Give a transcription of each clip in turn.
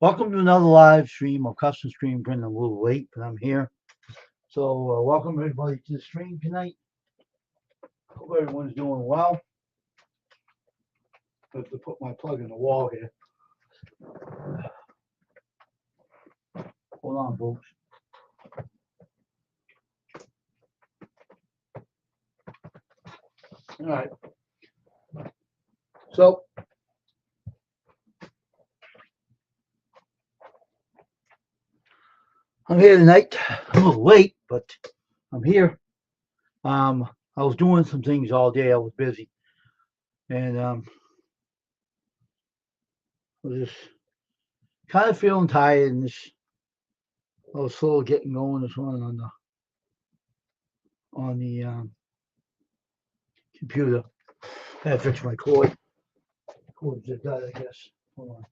Welcome to another live stream or custom stream. Running a little late, but I'm here. So welcome everybody to the stream tonight. Hope everyone's doing well. I have to put my plug in the wall here. Hold on, folks. All right. So I'm here tonight. I'm a little late, but I'm here. I was doing some things all day. I was busy, and I was just kind of feeling tired, and I was slow getting going this morning on the computer. I had to fix my cord. Cord's just died, I guess. Hold on.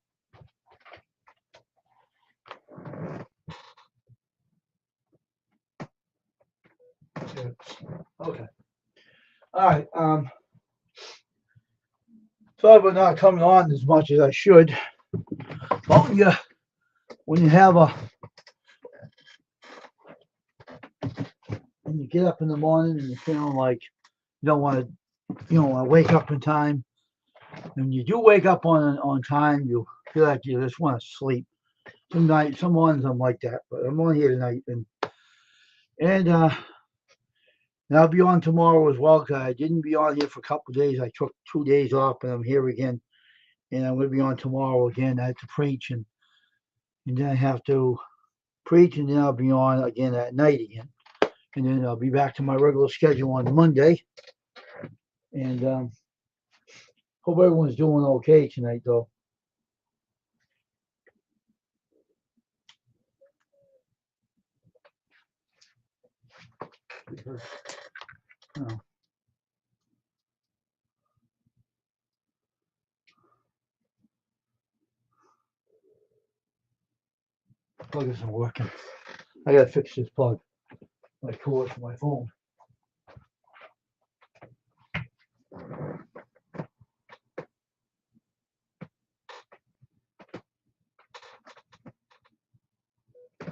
Okay. All right. Sorry about not coming on as much as I should. Well, yeah, when you get up in the morning and you're feeling like you don't want to wake up in time. When you do wake up on time, you feel like you just want to sleep. Some mornings I'm like that, but I'm on here tonight, and I'll be on tomorrow as well. Cause I didn't be on here for a couple of days. I took 2 days off, and I'm here again. And I'm going to be on tomorrow again. I have to preach, and then I have to preach, and then I'll be on again at night again. And then I'll be back to my regular schedule on Monday. And hope everyone's doing okay tonight, though. Because, you know, plug isn't working. I gotta fix this plug. My cord for my phone.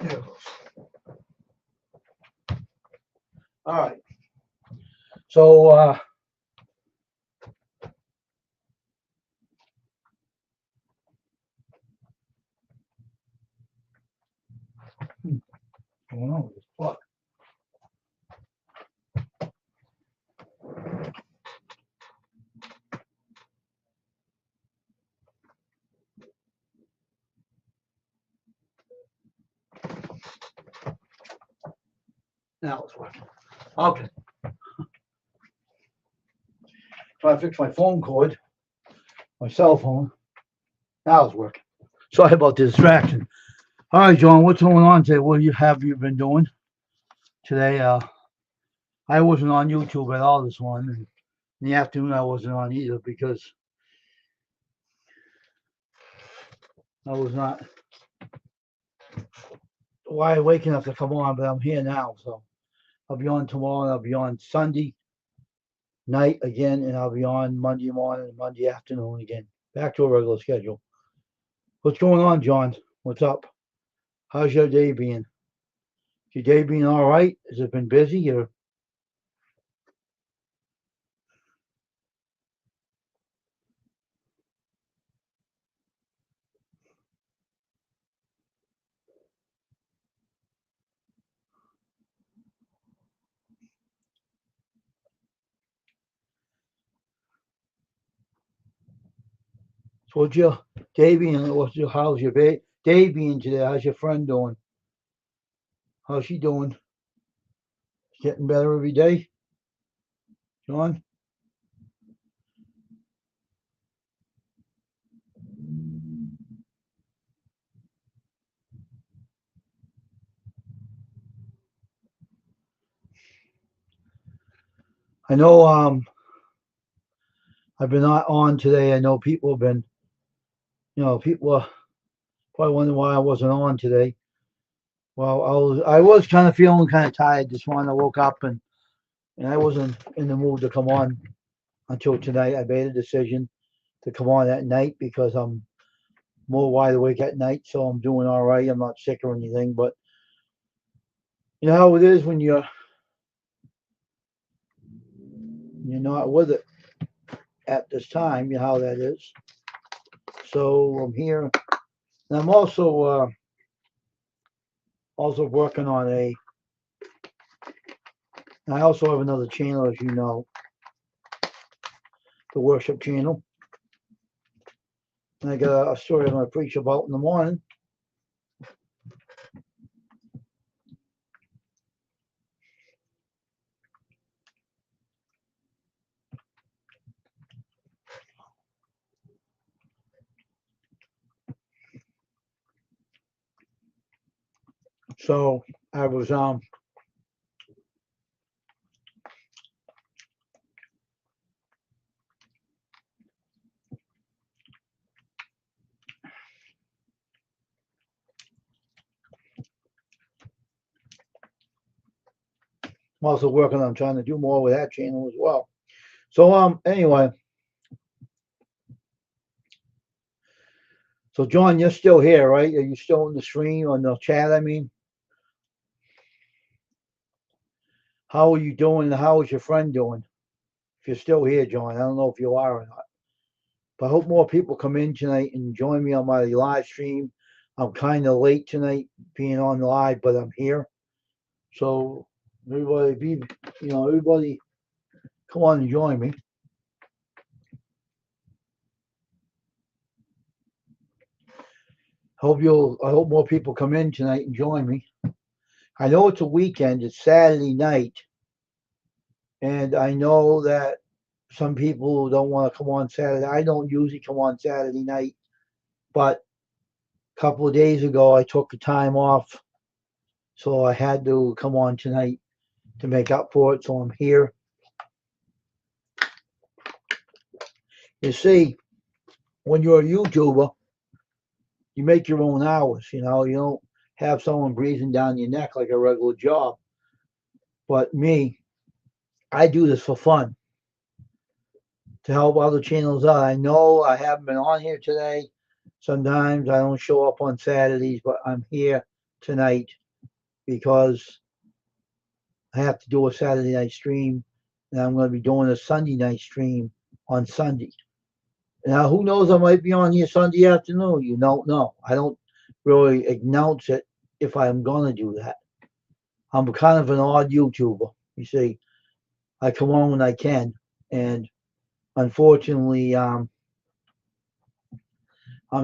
There it goes. All right. So what's going on with this plug? Now it's working. Okay. So I fixed my phone cord, my cell phone. Now it's working. Sorry about the distraction. All right, John, what's going on today? What have you been doing today? I wasn't on YouTube at all this morning. In the afternoon, I wasn't on either because I was not wide awake enough to come on, but I'm here now. So I'll be on tomorrow, and I'll be on Sunday night again, and I'll be on Monday morning and Monday afternoon again. Back to a regular schedule. What's going on, John? What's up? How's your day been? Your day been all right? Has it been busy or? So what's your day been? How's your day been today? How's your friend doing? How's she doing? Getting better every day, John? I know I've been not on today. I know people have been, people are probably wondering why I wasn't on today. Well, I was kind of feeling kind of tired this morning. I woke up and I wasn't in the mood to come on until tonight. I made a decision to come on at night because more wide awake at night, so I'm doing all right. I'm not sick or anything, but you know how it is when you're not with it at this time. You know how that is. So I'm here, and I'm also working on a. I also have another channel, as you know, the worship channel. And I got a story I'm going to preach about in the morning. So I was also working on trying to do more with that channel as well. So anyway, so John, you're still here, right? Are you still in the stream on the chat? I mean, how are you doing? How is your friend doing? If you're still here, John, I don't know if you are or not. But I hope more people come in tonight and join me on my live stream. I'm kind of late tonight being on live, but I'm here. So everybody everybody come on and join me. I hope more people come in tonight and join me. I know it's a weekend, it's Saturday night, and I know that some people don't want to come on Saturday. I don't usually come on Saturday night, but a couple of days ago I took the time off, so I had to come on tonight to make up for it. So I'm here. You see, when you're a YouTuber, you make your own hours. You don't have someone breathing down your neck like a regular job. But me, I do this for fun to help other channels out. I know I haven't been on here today. Sometimes I don't show up on Saturdays, but I'm here tonight because I have to do a Saturday night stream, and I'm going to be doing a Sunday night stream on Sunday. Now, who knows? I might be on here Sunday afternoon. You don't know. I don't really announce it if I'm going to do that. I'm kind of an odd YouTuber. You see, I come on when I can, and unfortunately, I'm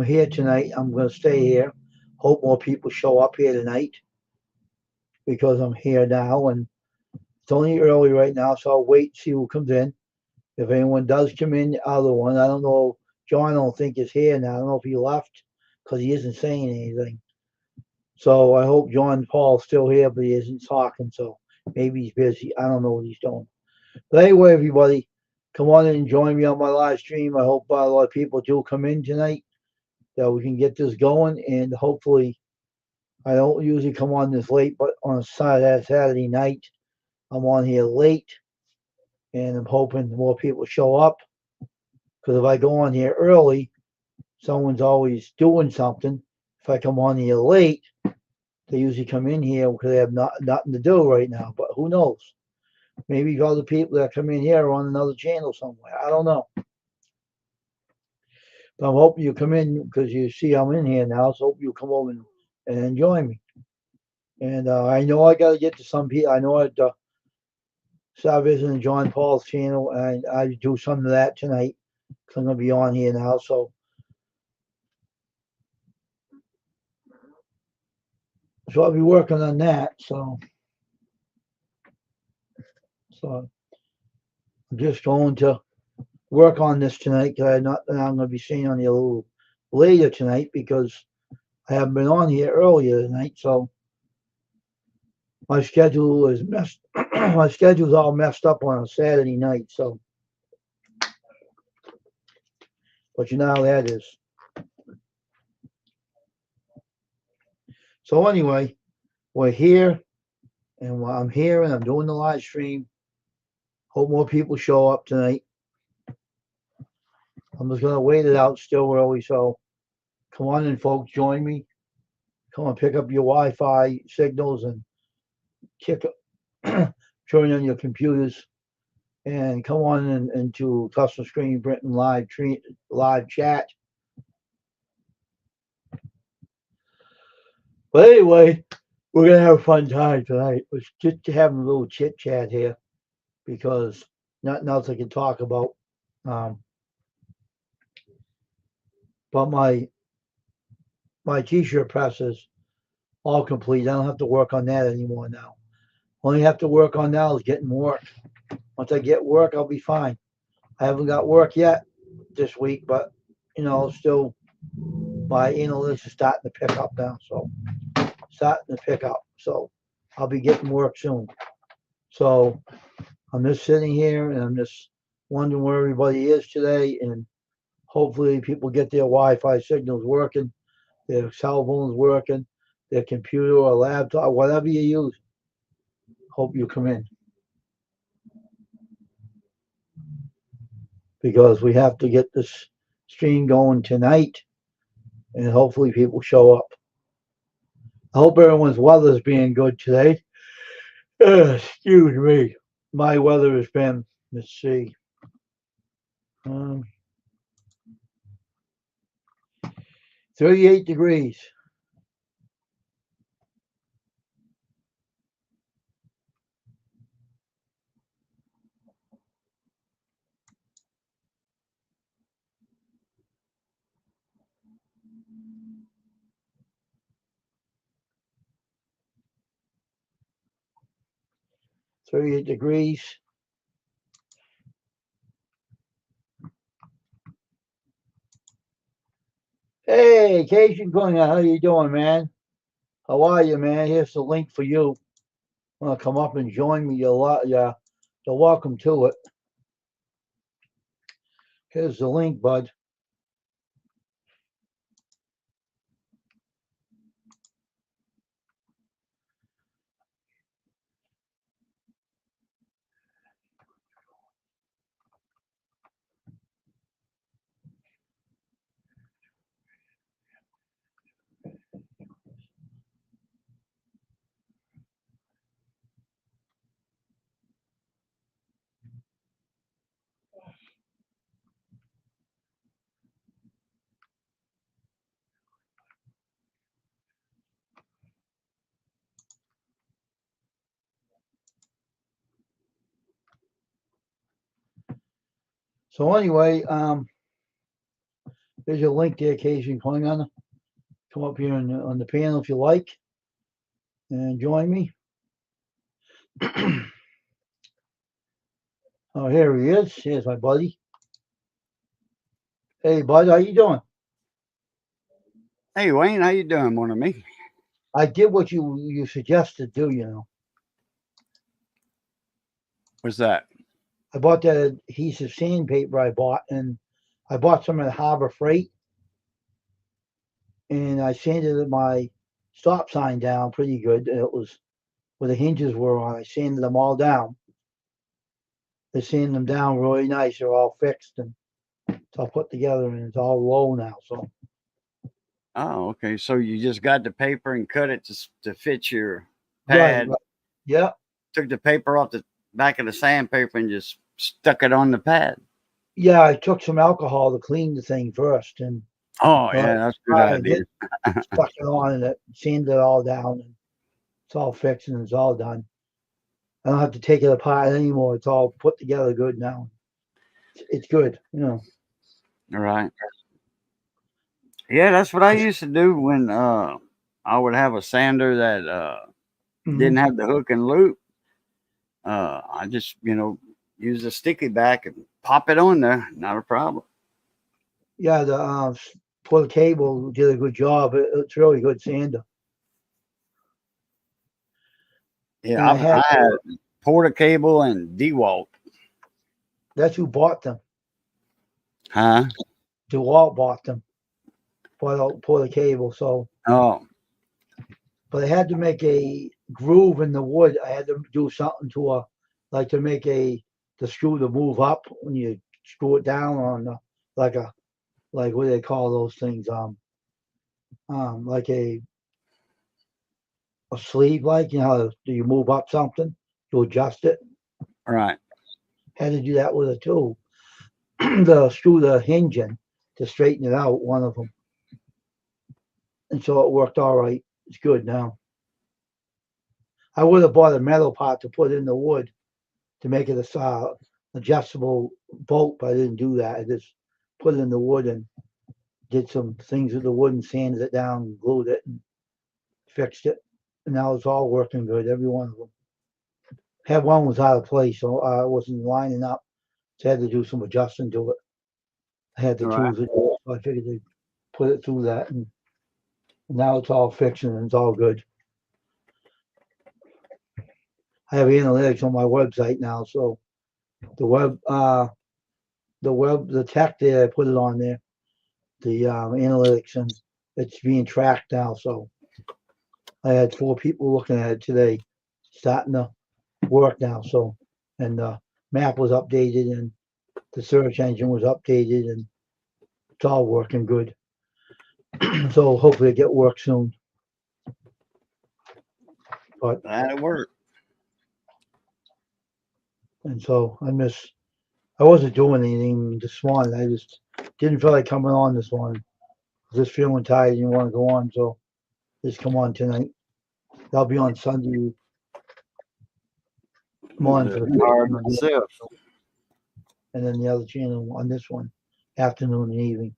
here tonight. I'm going to stay here. Hope more people show up here tonight because I'm here now, and it's only early right now, so I'll wait and see who comes in. If anyone does come in, the other one, I don't know. John, I don't think is here now. I don't know if he left because he isn't saying anything. So I hope John Paul's still here, but he isn't talking. So maybe he's busy. I don't know what he's doing. But anyway, everybody, come on in and join me on my live stream. I hope a lot of people do come in tonight, that we can get this going. And hopefully, I don't usually come on this late, but on Saturday night, I'm on here late. And I'm hoping more people show up. Because if I go on here early, someone's always doing something. If I come on here late, they usually come in here because they have nothing to do right now. But who knows? Maybe other people that come in here are on another channel somewhere. I don't know. But I'm hoping you come in because you see I'm in here now. So I hope you come over and join me. And I know I got to get to some people. I know I start visiting John Paul's channel, and I do some of that tonight. I'm going to be on here now. So I'll be working on that. So I'm just going to work on this tonight because I'm going to be seeing on you a little later tonight because I haven't been on here earlier tonight. So my schedule is messed. My schedule's all messed up on a Saturday night. So, but you know how that is. So anyway, we're here, and I'm here, and I'm doing the live stream. Hope more people show up tonight. I'm just gonna wait it out still early, so Come on in, folks. Join me. Come on, pick up your Wi-Fi signals and kick turn on your computers and come on into Custom Screen Printing live chat. But anyway, we're gonna have a fun time tonight. Let's just have a little chit chat here because nothing else I can talk about. Um, but my t-shirt press is all complete. I don't have to work on that anymore now. Only have to work on now is getting work. Once I get work, I'll be fine. I haven't got work yet this week, but still my analytics is starting to pick up now. So starting to pick up. So I'll be getting work soon. So I'm just sitting here and I'm just wondering where everybody is today, and hopefully people get their Wi-Fi signals working, their cell phones working, their computer or laptop, whatever you use. Hope you come in because we have to get this stream going tonight, and hopefully people show up. I hope everyone's weather is being good today. Excuse me. My weather has been, let's see, 38 degrees. Hey, Cation Cunningham, how you doing, man? How are you, man? Here's the link for you. Want to come up and join me? You're welcome to it. Here's the link, bud. So anyway, there's your link there, Cation Cunningham. Come up here on the panel if you like, and join me. Oh, here he is. Here's my buddy. Hey, bud, how you doing? Hey, Wayne, how you doing, morning me? I did what you suggested do. What's that? I bought that adhesive sandpaper I bought, and I bought some at Harbor Freight, and I sanded my stop sign down pretty good. It was where the hinges were on. I sanded them all down. I sanded them down really nice. They're all fixed and it's all put together, and it's all low now. So Oh, okay. So you just got the paper and cut it to fit your right, pad. right. Yeah, Took the paper off the back of the sandpaper and just stuck it on the pad. yeah. I took some alcohol to clean the thing first, and Oh, uh, yeah, that's a good I idea. did stuck it on and it sanded it all down, and it's all fixed and it's all done. I don't have to take it apart anymore. It's all put together good now. It's good. All right. Yeah, that's what I used to do when I would have a sander that Hmm. didn't have the hook and loop. I just, use a sticky back and pop it on there. Not a problem. Yeah, the for the cable did a good job. It's really good sander. And Yeah, I had I had Porter Cable and DeWalt. that's who bought them. Huh? DeWalt bought them for the cable. So, Oh, but I had to make a groove in the wood. I had to do something like to make the screw to move up when you screw it down on like what do they call those things? like a sleeve, like, you know, how do you move up something to adjust it? Right. Had to do that with it too. The screw the hinge in to straighten it out, one of them. And so it worked all right. It's good now. I would have bought a metal part to put in the wood to make it a adjustable bolt, but I didn't do that. I just put it in the wood and did some things with the wood and sanded it down and glued it and fixed it. And now it's all working good, every one of them. Had one was out of place, so I wasn't lining up. So I had to do some adjusting to it. I had the Right. tools to do it, so I figured they'd put it through that, and now it's all fixed and it's all good. I have analytics on my website now, so the tech there, I put it on there, the analytics, and it's being tracked now. So I had 4 people looking at it today, starting to work now. So, and the map was updated and the search engine was updated, and it's all working good. So hopefully it get work soon. But That'll work. and so I wasn't doing anything this morning. I just didn't feel like coming on this morning. Just feeling tired, didn't want to go on, so just come on tonight. I'll be on Sunday morning for the Hard paper, myself. and then the other channel on this one, afternoon and evening.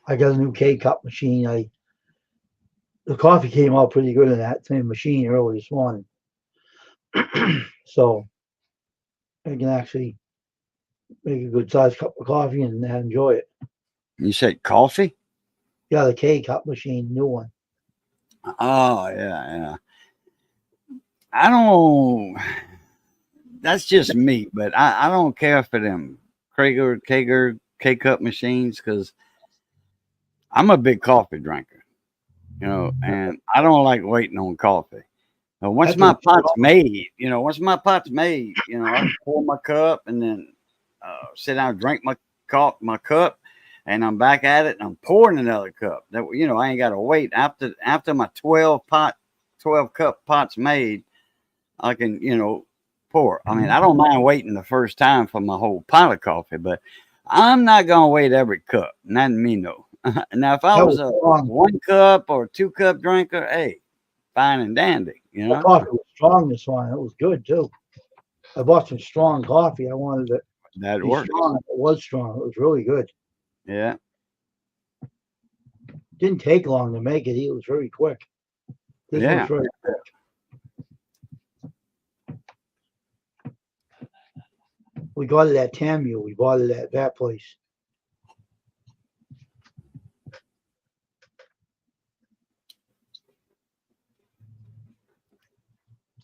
I got a new K-cup machine. The coffee came out pretty good in that same machine early this morning. So I can actually make a good sized cup of coffee and enjoy it. You said coffee? Yeah, the K-cup machine, new one. Oh, yeah. I don't. That's just me, but I don't care for them Kager K-cup machines because I'm a big coffee drinker, and I don't like waiting on coffee. But once my pot's made, I pour my cup and then sit down, drink my cup, and I'm back at it and I'm pouring another cup. That I ain't got to wait after my 12 cup pot's made. I can pour. I mean, I don't mind waiting the first time for my whole pot of coffee, but I'm not gonna wait every cup. Not me, no. Now, if I was a 1 cup or 2 cup drinker, hey, fine and dandy. The coffee was strong this morning. It was good too. I bought some strong coffee. I wanted it that to be works. strong. It was strong. It was really good. Yeah. Didn't take long to make it. It was very quick. This Yeah. was very quick. We got it at Tamu. We bought it at that place.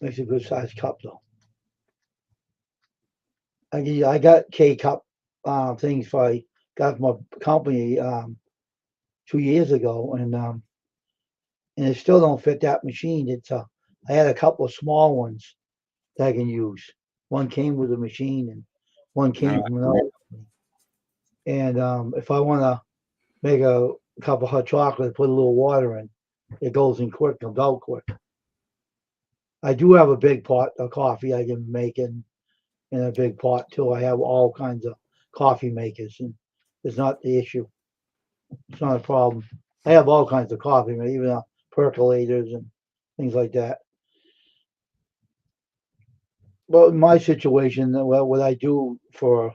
Makes a good sized cup though. I got K cup things I got from a company 2 years ago, and it still don't fit that machine. I had a couple of small ones that I can use. One came with a machine, and one came from another company. And if I want to make a cup of hot chocolate, put a little water in, it goes in quick, comes out quick. I do have a big pot of coffee I can make in a big pot too. I have all kinds of coffee makers, and it's not the issue. It's not a problem. I have all kinds of coffee, even percolators and things like that. But in my situation, what I do for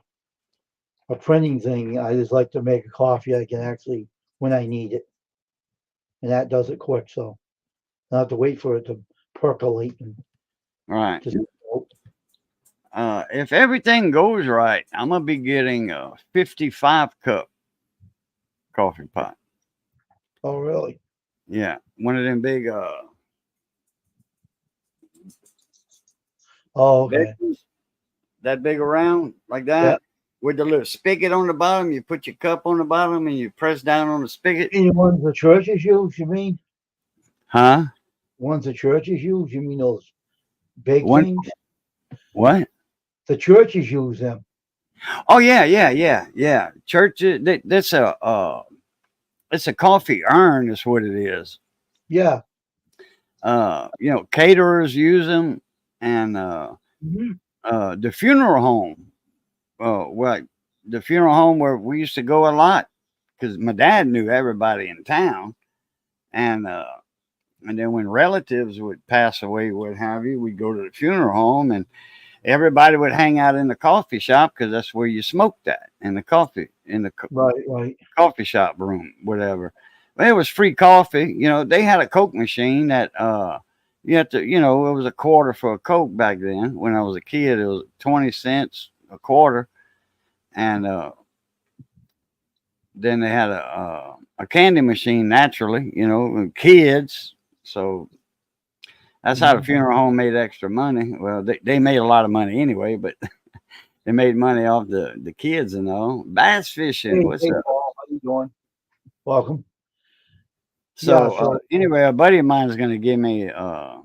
a printing thing, I just like to make a coffee I can actually, when I need it. And that does it quick, so I don't have to wait for it to percolate. And Right. just, if everything goes right, I'm gonna be getting a 55 cup coffee pot. oh, really? Yeah, one of them big Oh, okay. that big around like that. Yeah. With the little spigot on the bottom. You put your cup on the bottom and you press down on the spigot. Any ones the churches use, you mean? Huh? Ones the churches use? You mean those big One- things? What? the churches use them. Oh yeah. Churches. That's a it's a coffee urn, is what it is. Yeah. Caterers use them, and Mhm. the funeral home. Well, the funeral home where we used to go a lot because my dad knew everybody in town, and then when relatives would pass away, what have you, we'd go to the funeral home, and everybody would hang out in the coffee shop because that's where you smoked at, in the Right, right. coffee shop room, whatever. Well, it was free coffee. They had a Coke machine that you had to, it was a quarter for a Coke back then. When I was a kid, it was 20 cents a quarter, and then they had a candy machine naturally, with kids. So that's how the Mhm. funeral home made extra money. Well, they made a lot of money anyway, but they made money off the kids and all. Bass fishing, Hey, what's hey, up? Paul, how you doing? Welcome. Yeah, So so anyway, a buddy of mine is going to give me a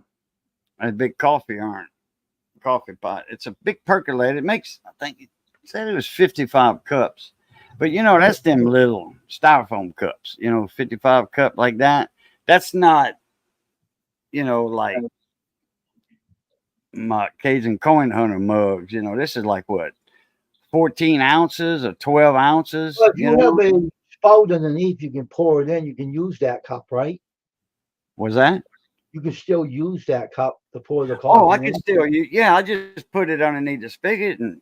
big coffee pot. It's a big percolator. It makes, I think it said it was 55 cups. But that's them little styrofoam cups, 55 cup like that. That's not, like my Cajun coin hunter mugs. This is like what, 14 ounces or 12 ounces, well, if you have a spout underneath, you can pour it in. You can use that cup, right? Was that? You can still use that cup to pour the Oh, I coffee could in. still, yeah, I just put it underneath the spigot and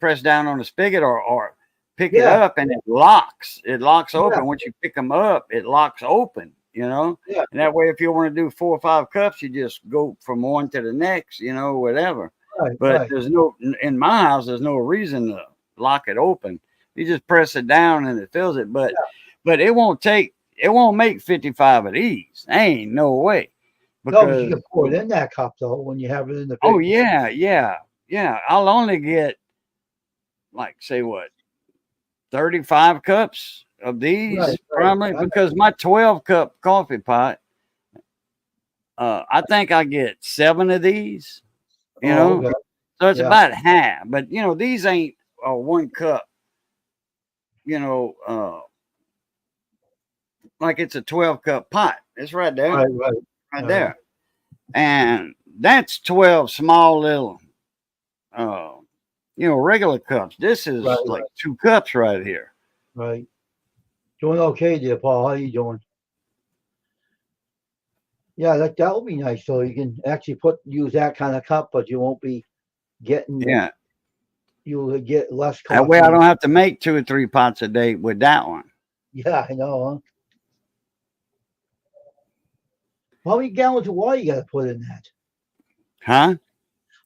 press down on the spigot, or pick it Yeah, up, and it locks. It locks yeah, open. Once you pick them up, it locks open, yeah. And that way, if you want to do 4 or 5 cups, you just go from one to the next, whatever. Right, But right. in my house, there's no reason to lock it open. You just press it down and it fills it. But it won't make 55 of these. Ain't no way. No, but you Because, can pour it in that cup though when you have it in the oh, big. yeah. I'll only get, like, say what, 35 cups of these Right, right. probably, because my 12-cup coffee pot, I think I get 7 of these, you Oh, know, okay. so it's Yeah, about half. But these ain't 1 cup, you know, uh, like it's a 12-cup pot. It's right there, right, right, right right, there, and that's 12 small little, uh, regular cups. This right, is like right, 2 cups right here. right. Doing okay, dear Paul. How you doing? Yeah, that would be nice. So you can actually use that kind of cup, but you won't be getting Yeah, you'll get less that way I coffee. don't have to make 2 or 3 pots a day with that one. Yeah, I know, huh? How many gallons of water you gotta put in that? Huh?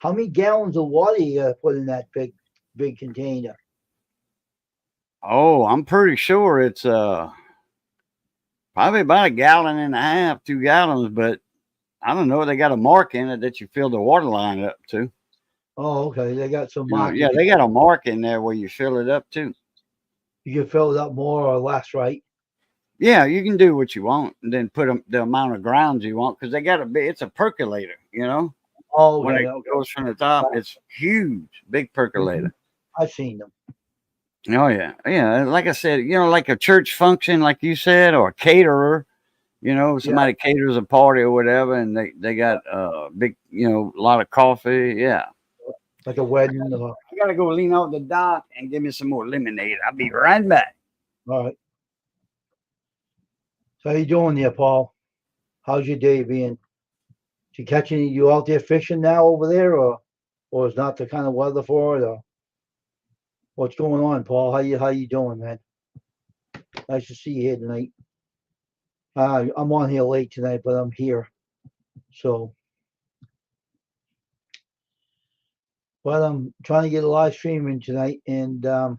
How many gallons of water you gotta put in that big container? Oh, I'm pretty sure it's probably about a gallon and a half, 2 gallons, but I don't know. They got a mark in it that you fill the water line up to. Oh, okay. They got some markers. Yeah, they got a mark in there where you fill it up to. You can fill it up more or less, right? Yeah, you can do what you want and then put the amount of grounds you want, because they got it's a percolator, Oh, when okay, it okay. goes from the top, it's huge, big Mhm. percolator. I've seen them. Oh yeah, yeah. Like I said, like a church function, like you said, or a caterer. Yeah, Somebody caters a party or whatever, and they got big, a lot of coffee. Yeah. like a wedding. I gotta go lean off the dock and give me some more lemonade. I'll be right back. All right. So how you doing there, Paul? How's your day being? You catching you out there fishing now over there, or is not the kind of weather for it? Or what's going on, Paul? How you doing, man? Nice to see you here tonight. I'm on here late tonight, but I'm here. So, but I'm trying to get a live stream in tonight, and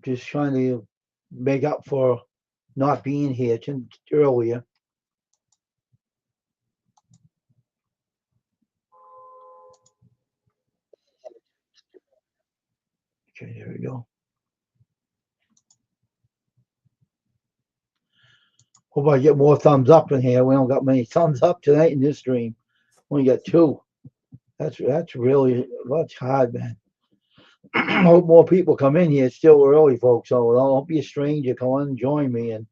just trying to make up for not being here earlier. Okay, there we go. Hope I get more thumbs up in here. We don't got many thumbs up tonight in this stream. Only got 2. That's really that's hard, man. Hope more people come in here. It's still early, folks. So don't be a stranger. Come on and join me and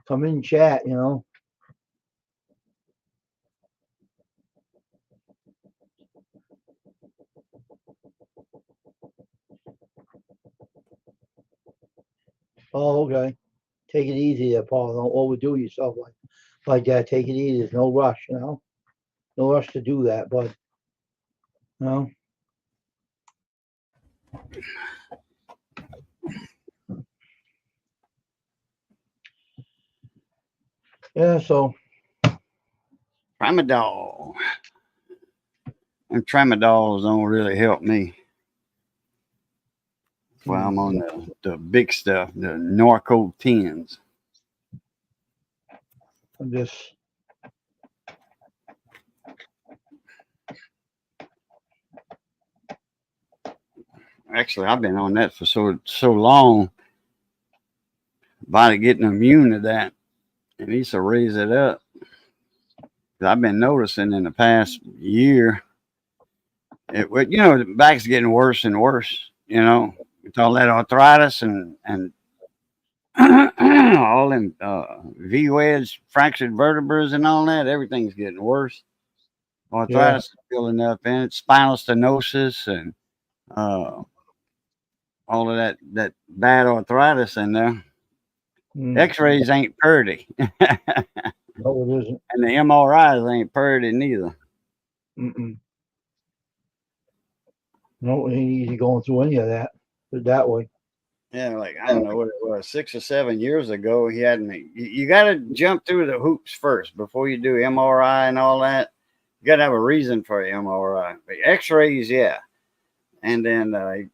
come in and chat. Oh, okay. Take it easy there, Paul. Don't overdo yourself like that. Take it easy. There's no rush. No rush to do that. But you know, yeah. So Tramadol. And tramadols don't really help me. Well, I'm on the big stuff, the Norco 10s. I'm just. Actually, I've been on that for so long. Body getting immune to that. It needs to raise it up. I've been noticing in the past year, the back's getting worse and worse. With all that arthritis and all them V-wedge, fractured vertebrae and all that, everything's getting worse. Arthritis is building up in it, spinal stenosis, and all of that bad arthritis in there. X-rays ain't pretty. No, it isn't. And the MRIs ain't pretty neither. No, it ain't easy going through any of that. That way. Yeah, like I don't know what it was, 6 or 7 years ago. He had me. You got to jump through the hoops first before you do MRI and all that. You got to have a reason for the MRI. But X-rays, yeah. And then he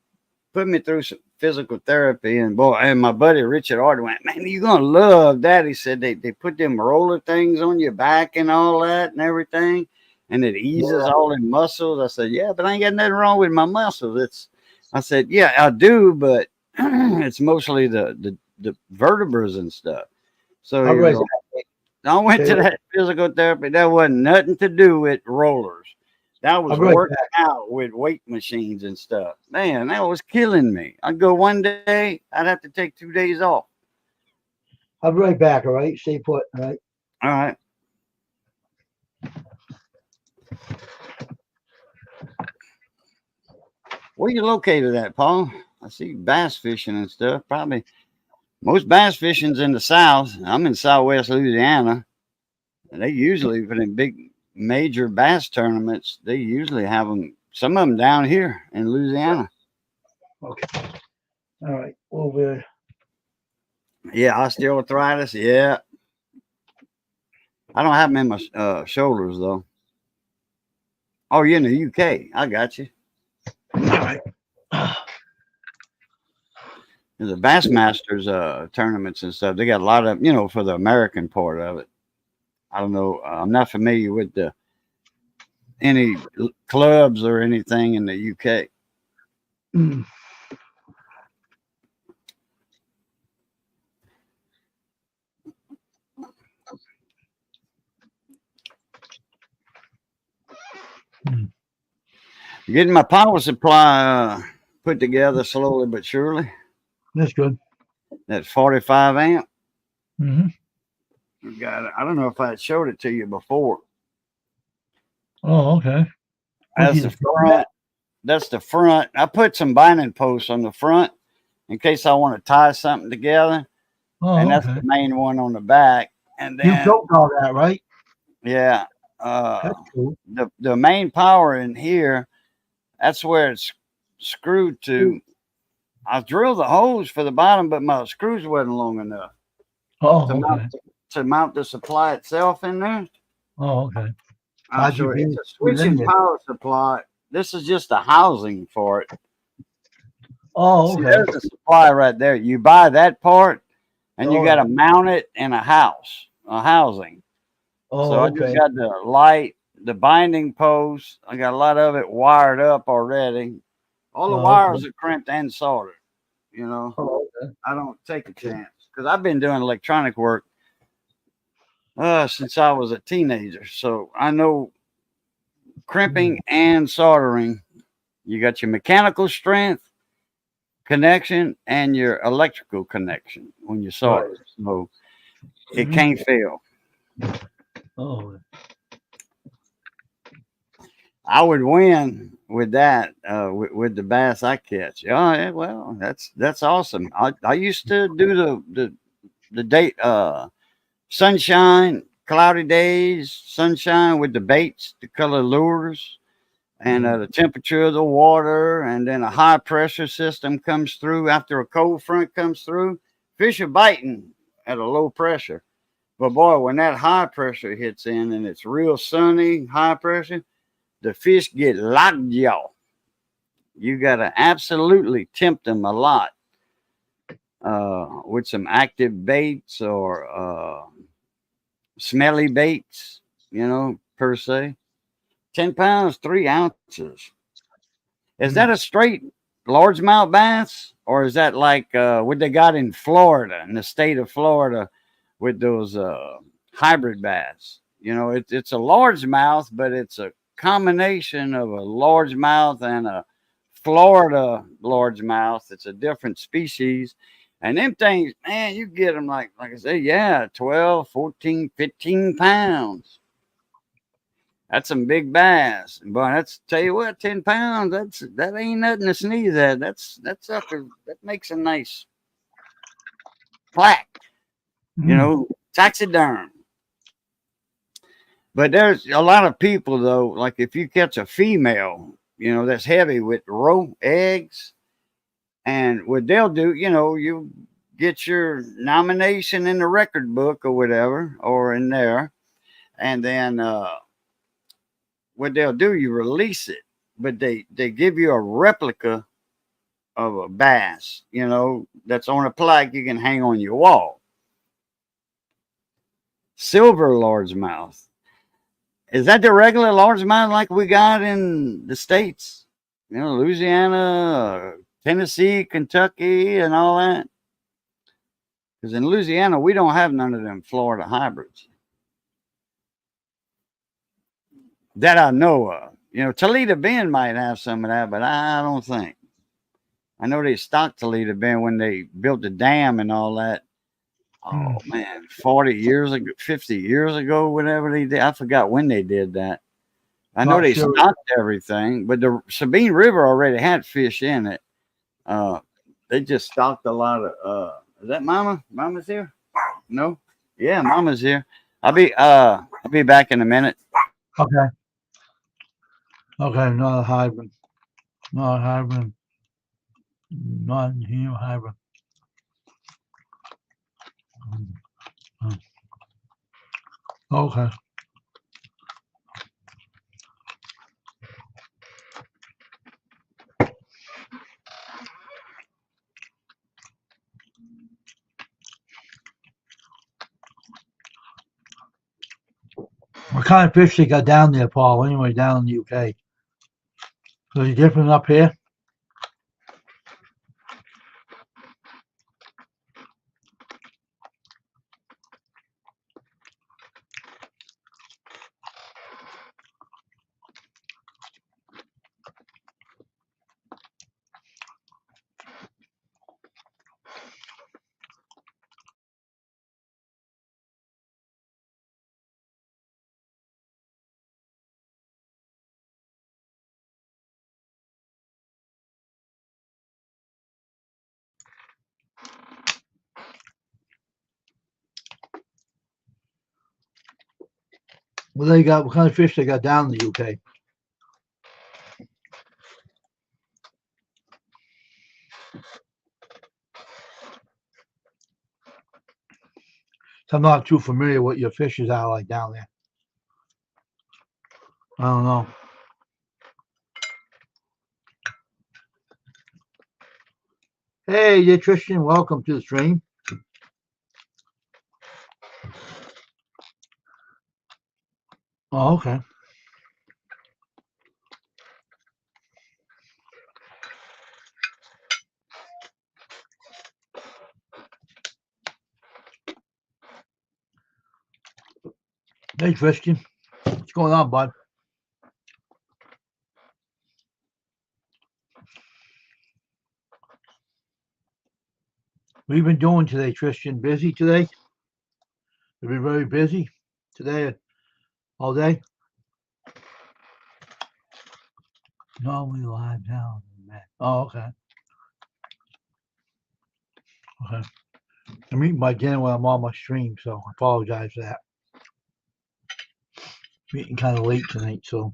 put me through some physical therapy, and my buddy Richard Arden went, "Man, you're gonna love that." He said they put them roller things on your back and all that and everything, and it eases all the muscles. I said, "Yeah, but I ain't got nothing wrong with my muscles." I said, "Yeah, I do, but it's mostly the vertebrae and stuff." So I went to that physical therapy. That wasn't nothing to do with rollers. That was working out with weight machines and stuff. Man, that was killing me. I'd go one day, I'd have to take 2 days off. I'll be right back, all right? Stay put, all right? All right. Where you located at, Paul? I see bass fishing and stuff. Probably most bass fishing's in the South. I'm in Southwest Louisiana. And they usually, for them big major bass tournaments, they usually have them, some of them down here in Louisiana. Okay. All right. Over. Yeah, osteoarthritis. Yeah. I don't have them in my shoulders, though. Oh, you're in the UK. I got you. All right. The Bassmasters tournaments and stuff, they got a lot of, for the American part of it. I don't know. I'm not familiar with any clubs or anything in the UK. Getting my power supply put together slowly but surely. That's good. That 45 amp. Mm-hmm. Got it. I don't know if I showed it to you before. Oh, okay. That's the front. That's the front. I put some binding posts on the front in case I want to tie something together. Oh, and that's the main one on the back. And then you built all that, right? Yeah. That's cool. The main power in here, that's where it's screwed to. I drilled the holes for the bottom, but my screws wasn't long enough. To mount the supply itself in there. Oh, okay. So it's a switching power supply. This is just a housing for it. Oh, okay. See, there's a supply right there. You buy that part, and you got to mount it in a housing. Oh, so I just got the light, the binding post. I got a lot of it wired up already. All the wires are crimped and soldered. I don't take a chance because I've been doing electronic work since I was a teenager. So I know crimping and soldering. You got your mechanical strength connection and your electrical connection when you solder. Right. So it Mhm. can't fail. Oh, I would win with that, with the bass I catch. Oh, yeah, well, that's awesome. I used to do the date sunshine, cloudy days, sunshine with the baits, the color lures, and the temperature of the water, and then a high pressure system comes through after a cold front comes through. Fish are biting at a low pressure, but boy, when that high pressure hits in and it's real sunny, high pressure, the fish get lockjaw. You got to absolutely tempt them a lot with some active baits or smelly baits, per se. 10 pounds, 3 ounces. Is that a straight largemouth bass? Or is that like what they got in Florida, in the state of Florida, with those hybrid bass? It's a largemouth, but it's a combination of a largemouth and a Florida largemouth. It's a different species. And them things, man, you get them like I say, yeah, 12, 14, 15 pounds. That's some big bass. But that's tell you what, 10 pounds, that ain't nothing to sneeze at. That makes a nice plaque, taxiderm. But there's a lot of people though, like if you catch a female, that's heavy with roe eggs, and what they'll do, you get your nomination in the record book or whatever, or in there, and then what they'll do, you release it, but they give you a replica of a bass, that's on a plaque you can hang on your wall. Silver largemouth. Is that the regular largemouth like we got in the States? Louisiana, Tennessee, Kentucky, and all that? Because in Louisiana, we don't have none of them Florida hybrids that I know of. Toledo Bend might have some of that, but I don't think. I know they stocked Toledo Bend when they built the dam and all that. Oh man, 40 years ago, 50 years ago, whatever they did. I forgot when they did that. I know not they sure. stocked everything, but the Sabine River already had fish in it. They just stocked a lot of is that Mama? Mama's here? No? Yeah, Mama's here. I'll be back in a minute. Okay. Okay. Not a hybrid. Not a hybrid. Not here hybrid. Okay. What kind of fish they got down there, Paul? Anyway, down in the UK. So it's different up here. What they got? What kind of fish they got down in the UK? So I'm not too familiar what your fishes are like down there. I don't know. Hey, there, Tristan. Welcome to the stream. Oh, okay. Hey, Tristan. What's going on, bud? What have you been doing today, Tristan? Busy today? You've been very busy today, all day? Normally live now. Oh, okay. Okay. I'm eating my dinner when I'm on my stream, so I apologize for that. I'm eating kind of late tonight, so.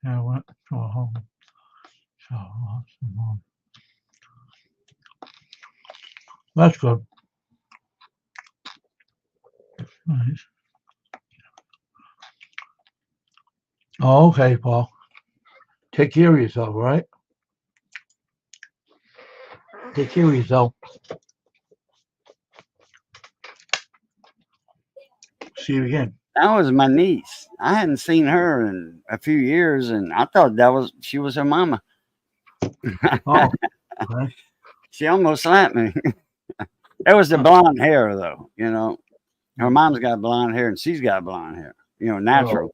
Yeah, I went to a home. So I'll have some more. That's good. Nice. Oh, okay, Paul. Take care of yourself, all right? Take care of yourself. See you again. That was my niece. I hadn't seen her in a few years, and I thought she was her mama. Oh, okay. She almost slapped me. It was the blonde hair, though. Her mom's got blonde hair, and she's got blonde hair. Natural.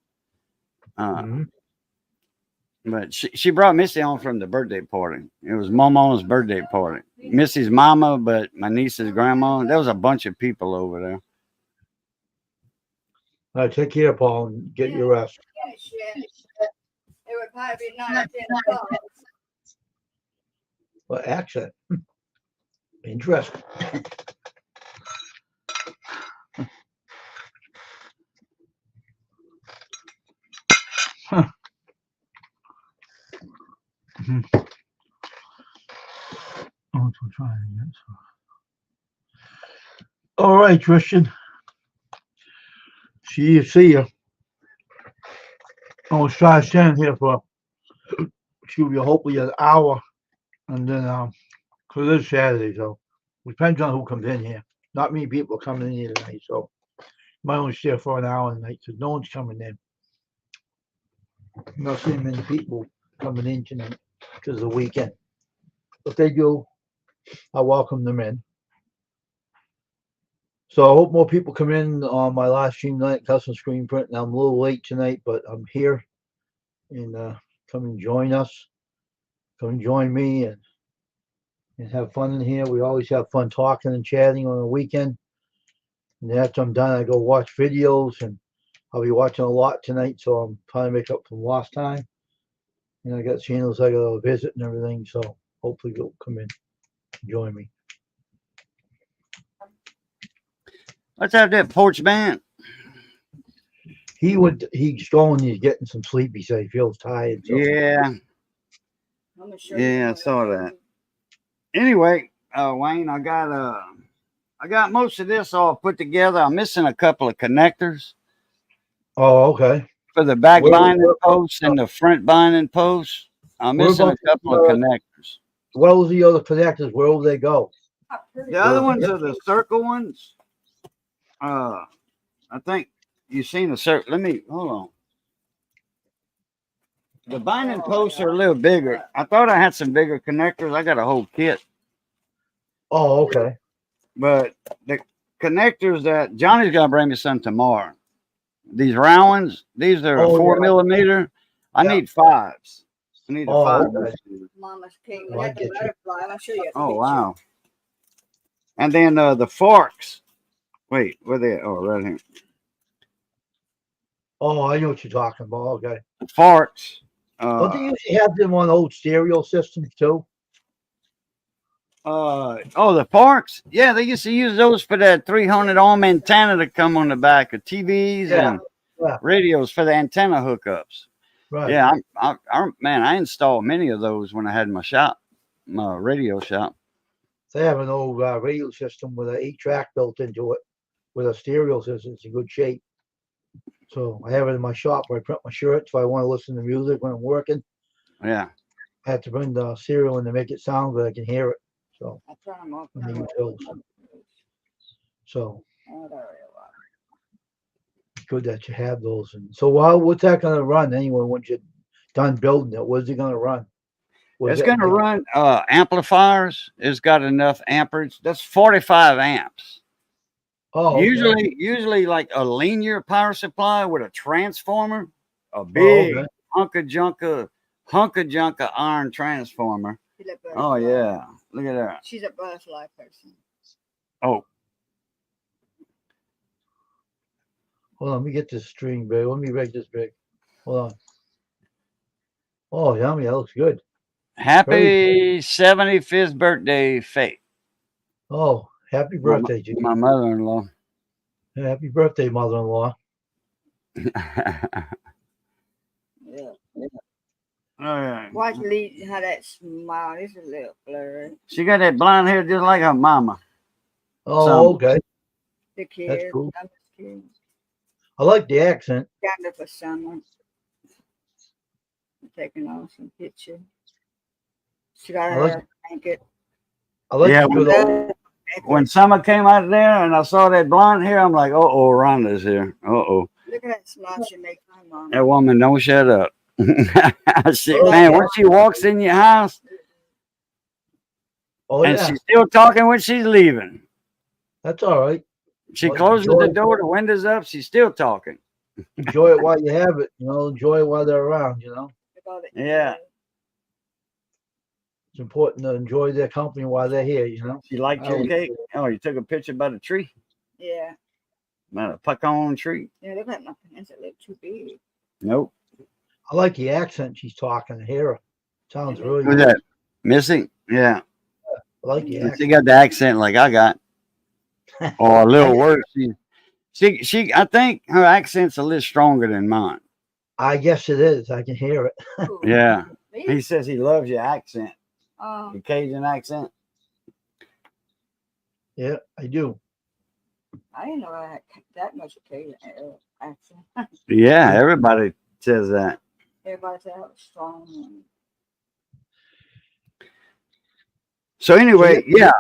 Mhm. But she brought Missy home from the birthday party. It was Momo's birthday party. Missy's mama, but my niece's grandma. There was a bunch of people over there. All right, take care, Paul, and get your rest. It would probably be 9 or 10 o'clock. Well, accent. Interesting. Huh. Mhm. Oh, we're trying again. All right, Christian. See you. I was trying to stand here for, excuse me, hopefully an hour, and then because it is Saturday, so it depends on who comes in here. Not many people coming in here tonight, so might only stay for an hour tonight because no one's coming in. I'm not seeing many people coming in tonight because of the weekend. If they do, I welcome them in. So I hope more people come in on my live stream tonight, custom screen print. Now I'm a little late tonight, but I'm here, and come and join us. Come and join me and have fun in here. We always have fun talking and chatting on the weekend. And after I'm done, I go watch videos, and I'll be watching a lot tonight, so I'm trying to make up for lost time. And I got channels I gotta visit and everything, so hopefully you'll come in and join me. Let's have that porch band. He's going, he's getting some sleep. He said he feels tired. So. Yeah. Yeah, I saw that. Anyway, Wayne, I got most of this all put together. I'm missing a couple of connectors. Oh, okay. For the back binding posts and the front binding posts. I'm missing a couple of connectors. What was the other connectors? Where will they go? The other ones are the circle ones. I think you've seen the circle. Hold on. The binding posts are a little bigger. I thought I had some bigger connectors. I got a whole kit. Oh, okay. But the connectors that Johnny's gonna bring me some tomorrow. These round ones, these are 4 millimeter. I need 5s. I need a 5. Okay. Mama's king. Butterfly. I'll show you a picture. Oh wow. And then the forks. Wait, where they at? Oh, right here. Oh, I know what you're talking about. Okay. Forks. Don't they usually have them on old stereo systems too? The forks. Yeah, they used to use those for that 300 ohm antenna to come on the back of TVs and radios for the antenna hookups. Right. Yeah, I installed many of those when I had my shop, my radio shop. They have an old radio system with an 8-track built into it, with a stereo system. It's in good shape. So I have it in my shop where I print my shirts if I want to listen to music when I'm working. Yeah. I had to bring the serial in to make it sound good. I can hear it. So, I turn them off. I mean, those. So Oh, there we are. good that you have those. And so, what's that gonna run anyway? Once you're done building it, what's it gonna run? Was It's it going to like- run amplifiers. It's got enough amperage. That's 45 amps. Oh, okay. Usually like a linear power supply with a transformer, a Oh, big okay. hunk of junka iron transformer. She's a Oh butterfly. yeah, look at that. She's a butterfly person. Oh, Hold on, let me get this string big. Let me make this big. Hold on. Oh, yummy. That looks good. happy 75th birthday, Faith. Oh, happy birthday, G. My mother-in-law. Happy birthday, mother-in-law. Yeah. Oh, yeah. Watch Lee how that smile. It's a little blurry. She got that blonde hair just like her mama. Oh, Some- okay. The kids. cool. I'm just kidding. I like the accent. Got there for summer. Taking off some picture. She got I like- her blanket. I like Yeah, the good old. When summer came out of there and I saw that blonde hair, I'm like, oh, Rhonda's here. Uh-oh. Look at that smile she make my mom. That woman don't shut up. I said, man, when she walks in your house Oh, and yeah. she's still talking when she's leaving. That's all right. She Well, closes the enjoy- door, the window's up, she's still talking. Enjoy it while you have it. Enjoy it while they're around. About it. Yeah. It's important to enjoy their company while they're here. She liked your Oh. cake. Oh, you took a picture by the tree? Yeah. By the pecan tree? Yeah, look at my pants. They look too big. Nope. I like the accent she's talking. Hear her. Sounds really Who's good. that? Missy? Yeah. I like the She accent. got the accent like I got. Or a little worse. She I think her accent's a little stronger than mine. I guess it is. I can hear it. Ooh. Yeah. Me? He says he loves your accent, the Um, Cajun accent. Yeah, I do. I didn't know I had that much Cajun accent. Yeah, everybody says that. Everybody said I was strong. So anyway, yeah,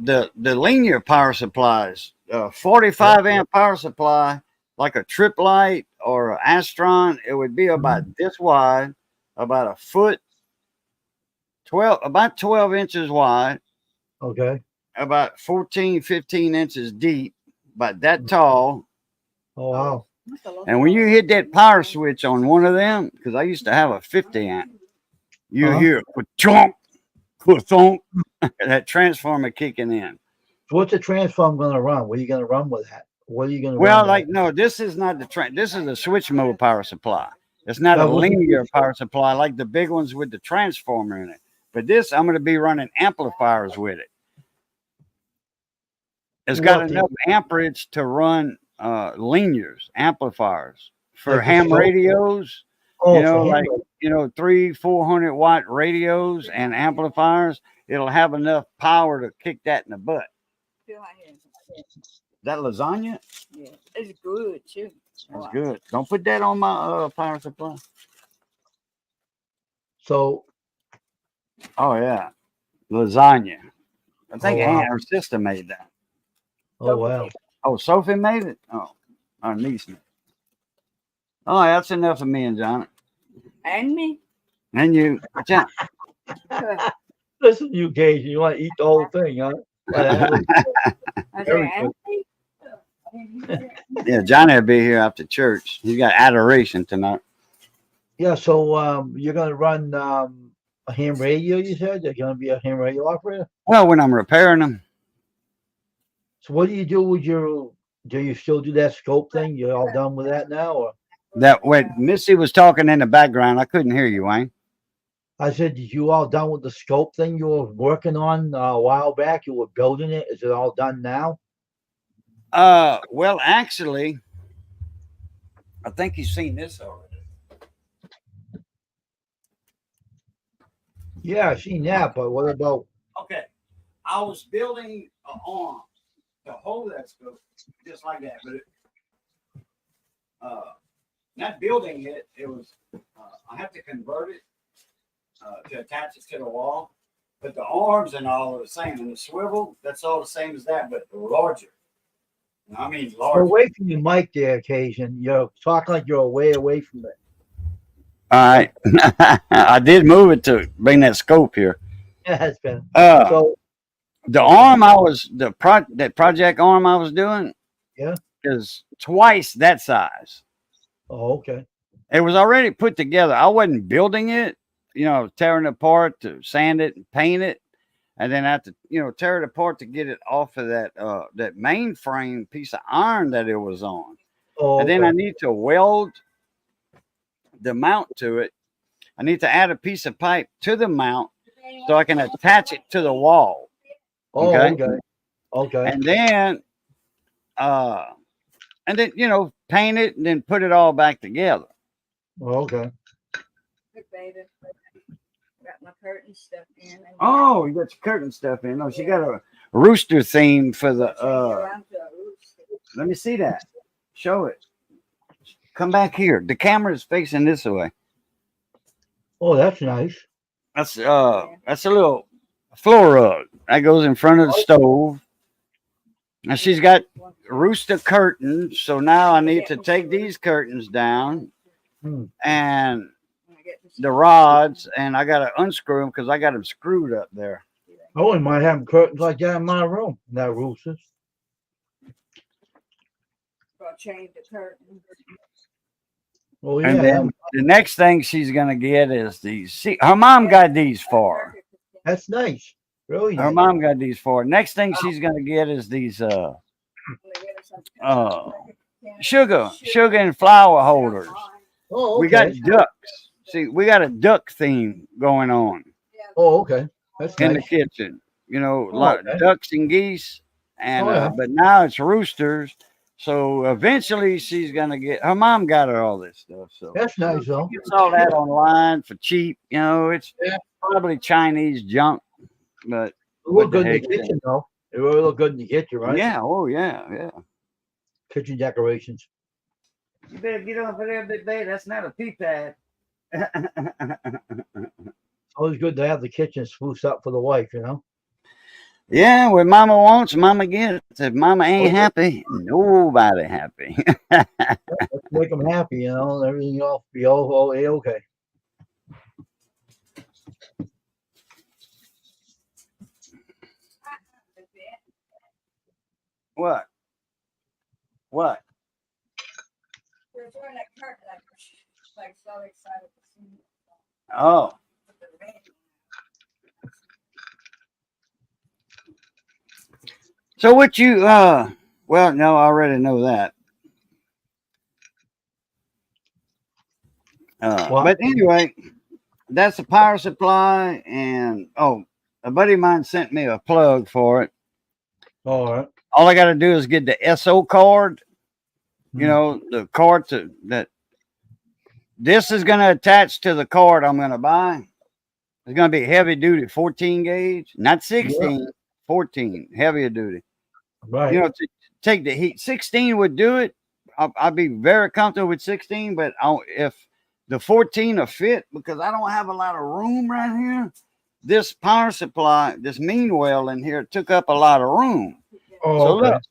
the linear power supplies, 45 amp power supply, like a Trip Light or an Astron, it would be about this wide, about a foot, about 12 inches wide, Okay. about 14, 15 inches deep, about that tall. Oh, wow. That's a lot And when you hit that power switch on one of them, because I used to have a 50 amp, you Uh-huh. hear ka-chonk, ka-thonk, that transformer kicking in. So what's the transform going to run? What are you going to run with that? What are you going to Well, run like with no, this is not the this is a switch mode power supply. It's not a Now, what's the linear switch power supply like the big ones with the transformer in it. But this, I'm going to be running amplifiers with it. It's got What the- enough amperage to run linears, amplifiers for Like a ham scope? radios. Oh, You know, for like him. 300-400 watt radios and amplifiers. It'll have enough power to kick that in the butt. Feel my hands. That lasagna? Yeah, it's good too. That's good. Don't put that on my power supply. So, Oh yeah, lasagna. I think Oh, wow. her sister made that. oh, wow. Oh, Sophie made it. Oh, our niece made it. Oh, that's enough of me and John. And me. And you, John. Listen, you Gage, you want to eat the whole thing, huh? Well, I said, Very and good. me. Yeah, Johnny will be here after church. He got adoration tonight. yeah, so you're going to run a ham radio, you said? You're going to be a ham radio operator? Well, when I'm repairing them, So what do you do with your, do you still do that scope thing? You're all done with that now? Or that when Missy was talking in the background, I couldn't hear you, Wayne. I said, you all done with the scope thing you were working on a while back? You were building it. Is it all done now? Well, actually, I think you've seen this already. Yeah, I seen that, but what about, Okay, I was building an arm to hold that scope just like that, but not building it. It was I have to convert it to attach it to the wall. But the arms and all are the same, and the swivel, that's all the same as that, but larger. I mean, You're larger. away from your mic there, occasion. You're talking like you're way away from it. All right. I did move it to bring that scope here. Yeah, it's been. Uh, So, the arm I was that project arm I was doing, Yeah. is twice that size. oh, okay. It was already put together. I wasn't building it, tearing it apart to sand it and paint it, and then I have to, tear it apart to get it off of that mainframe piece of iron that it was on. Oh, And then I okay. need to weld the mount to it. I need to add a piece of pipe to the mount so I can attach it to the wall. Oh, okay. okay. Okay. And then paint it and then put it all back together. Oh, okay. Look, baby. Got my curtain stuff in. And Oh, you got your curtain stuff in. Oh, she got a rooster theme for the change around to a rooster. let me see that. Show it. Come back here. The camera is facing this way. Oh, that's nice. That's a little floor rug that goes in front of the stove. And she's got rooster curtains. So now I need to take these curtains down Hmm. and the rods, and I got to unscrew them because I got them screwed up there. Oh, we might have curtains like that in my room. That roosters. Gonna change the curtain. Oh, yeah. And then the next thing she's gonna get is these. See, her mom got these for her. That's nice. Really Her nice. mom got these for her. Next thing she's gonna get is these sugar and flour holders. Oh, okay. We got ducks. See, we got a duck theme going on Oh, okay. That's in the nice. kitchen. Oh, Like okay. ducks and geese, and Oh, yeah. but now it's roosters. So eventually she's gonna get. Her mom got her all this stuff. So That's nice, though. gets all that online for cheap. It's Yeah. probably Chinese junk, but It look What the good in the heck, man? kitchen, though. It really look good in the kitchen, right? yeah, oh yeah. Kitchen decorations. You better get off of there, big baby. That's not a pee pad. Always good to have the kitchen spruced up for the wife, you know? Yeah, what mama wants, mama gets. If mama ain't Oh. happy, nobody happy. Let's make them happy, you know? Everything else be okay. What? What? We're doing that curtain. Like so excited to see it. Oh, With the rain. so what you? Well, no, I already know that. What? But anyway, that's the power supply, and a buddy of mine sent me a plug for it. All right. All I got to do is get the SO card. The card that this is going to attach to the card I'm going to buy. It's going to be heavy duty 14 gauge, not 16, 14, heavier duty. Right. To take the heat. 16 would do it. I'd be very comfortable with 16, but if the 14 will fit, because I don't have a lot of room right here. This power supply, this mean well in here took up a lot of room. Oh, So okay. look,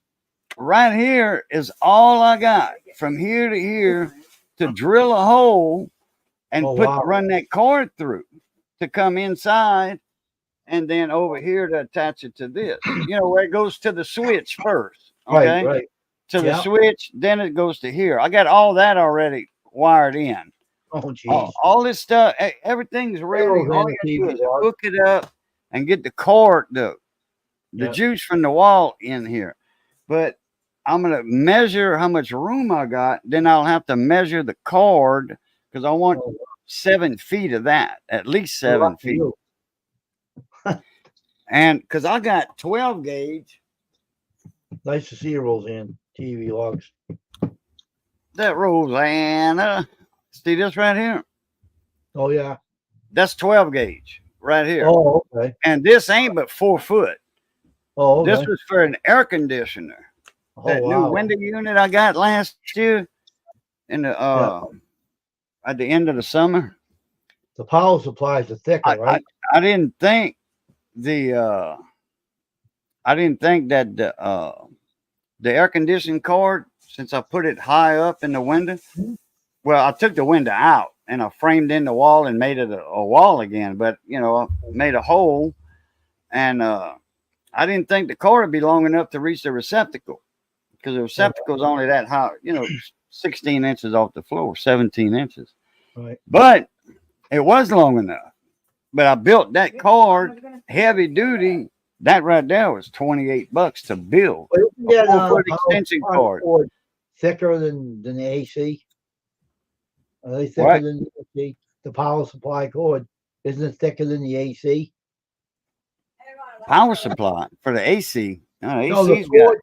right here is all I got from here to here to drill a hole and Oh, wow. run that cord through to come inside, and then over here to attach it to this. Where it goes to the switch first. Okay. Right. To the Yeah. switch, then it goes to here. I got all that already wired in. Oh, jeez. All this stuff, everything's ready. Arrows All in you the gotta do TV is log. hook it up and get the cord, the Yeah. juice from the wall in here. But I'm gonna measure how much room I got. Then I'll have to measure the cord because I want Oh, 7 feet of that, at least good 7 luck to feet. you. And because I got 12 gauge, Nice to see you, Roseanne. TV logs. that Rosanna. See this right here? Oh, yeah. That's 12 gauge right here. Oh, okay. And this ain't but 4 foot. Oh, okay. This was for an air conditioner. Oh, That new wow. window unit I got last year in the at the end of the summer. The power supplies are thicker, right? I didn't think I didn't think that the air conditioning cord, since I put it high up in the window, well, I took the window out and I framed in the wall and made it a wall again. But you know, I made a hole, and I didn't think the cord would be long enough to reach the receptacle, because the receptacle's only that high, you know, 16 inches off the floor, 17 inches. Right. But it was long enough. But I built that cord heavy duty. That right there was $28 to build. But isn't that, A 4-foot power extension supply cord. thicker than the AC? Are they thicker What? than the AC? The power supply cord isn't it thicker than the AC? Power supply for the AC. No, AC's got.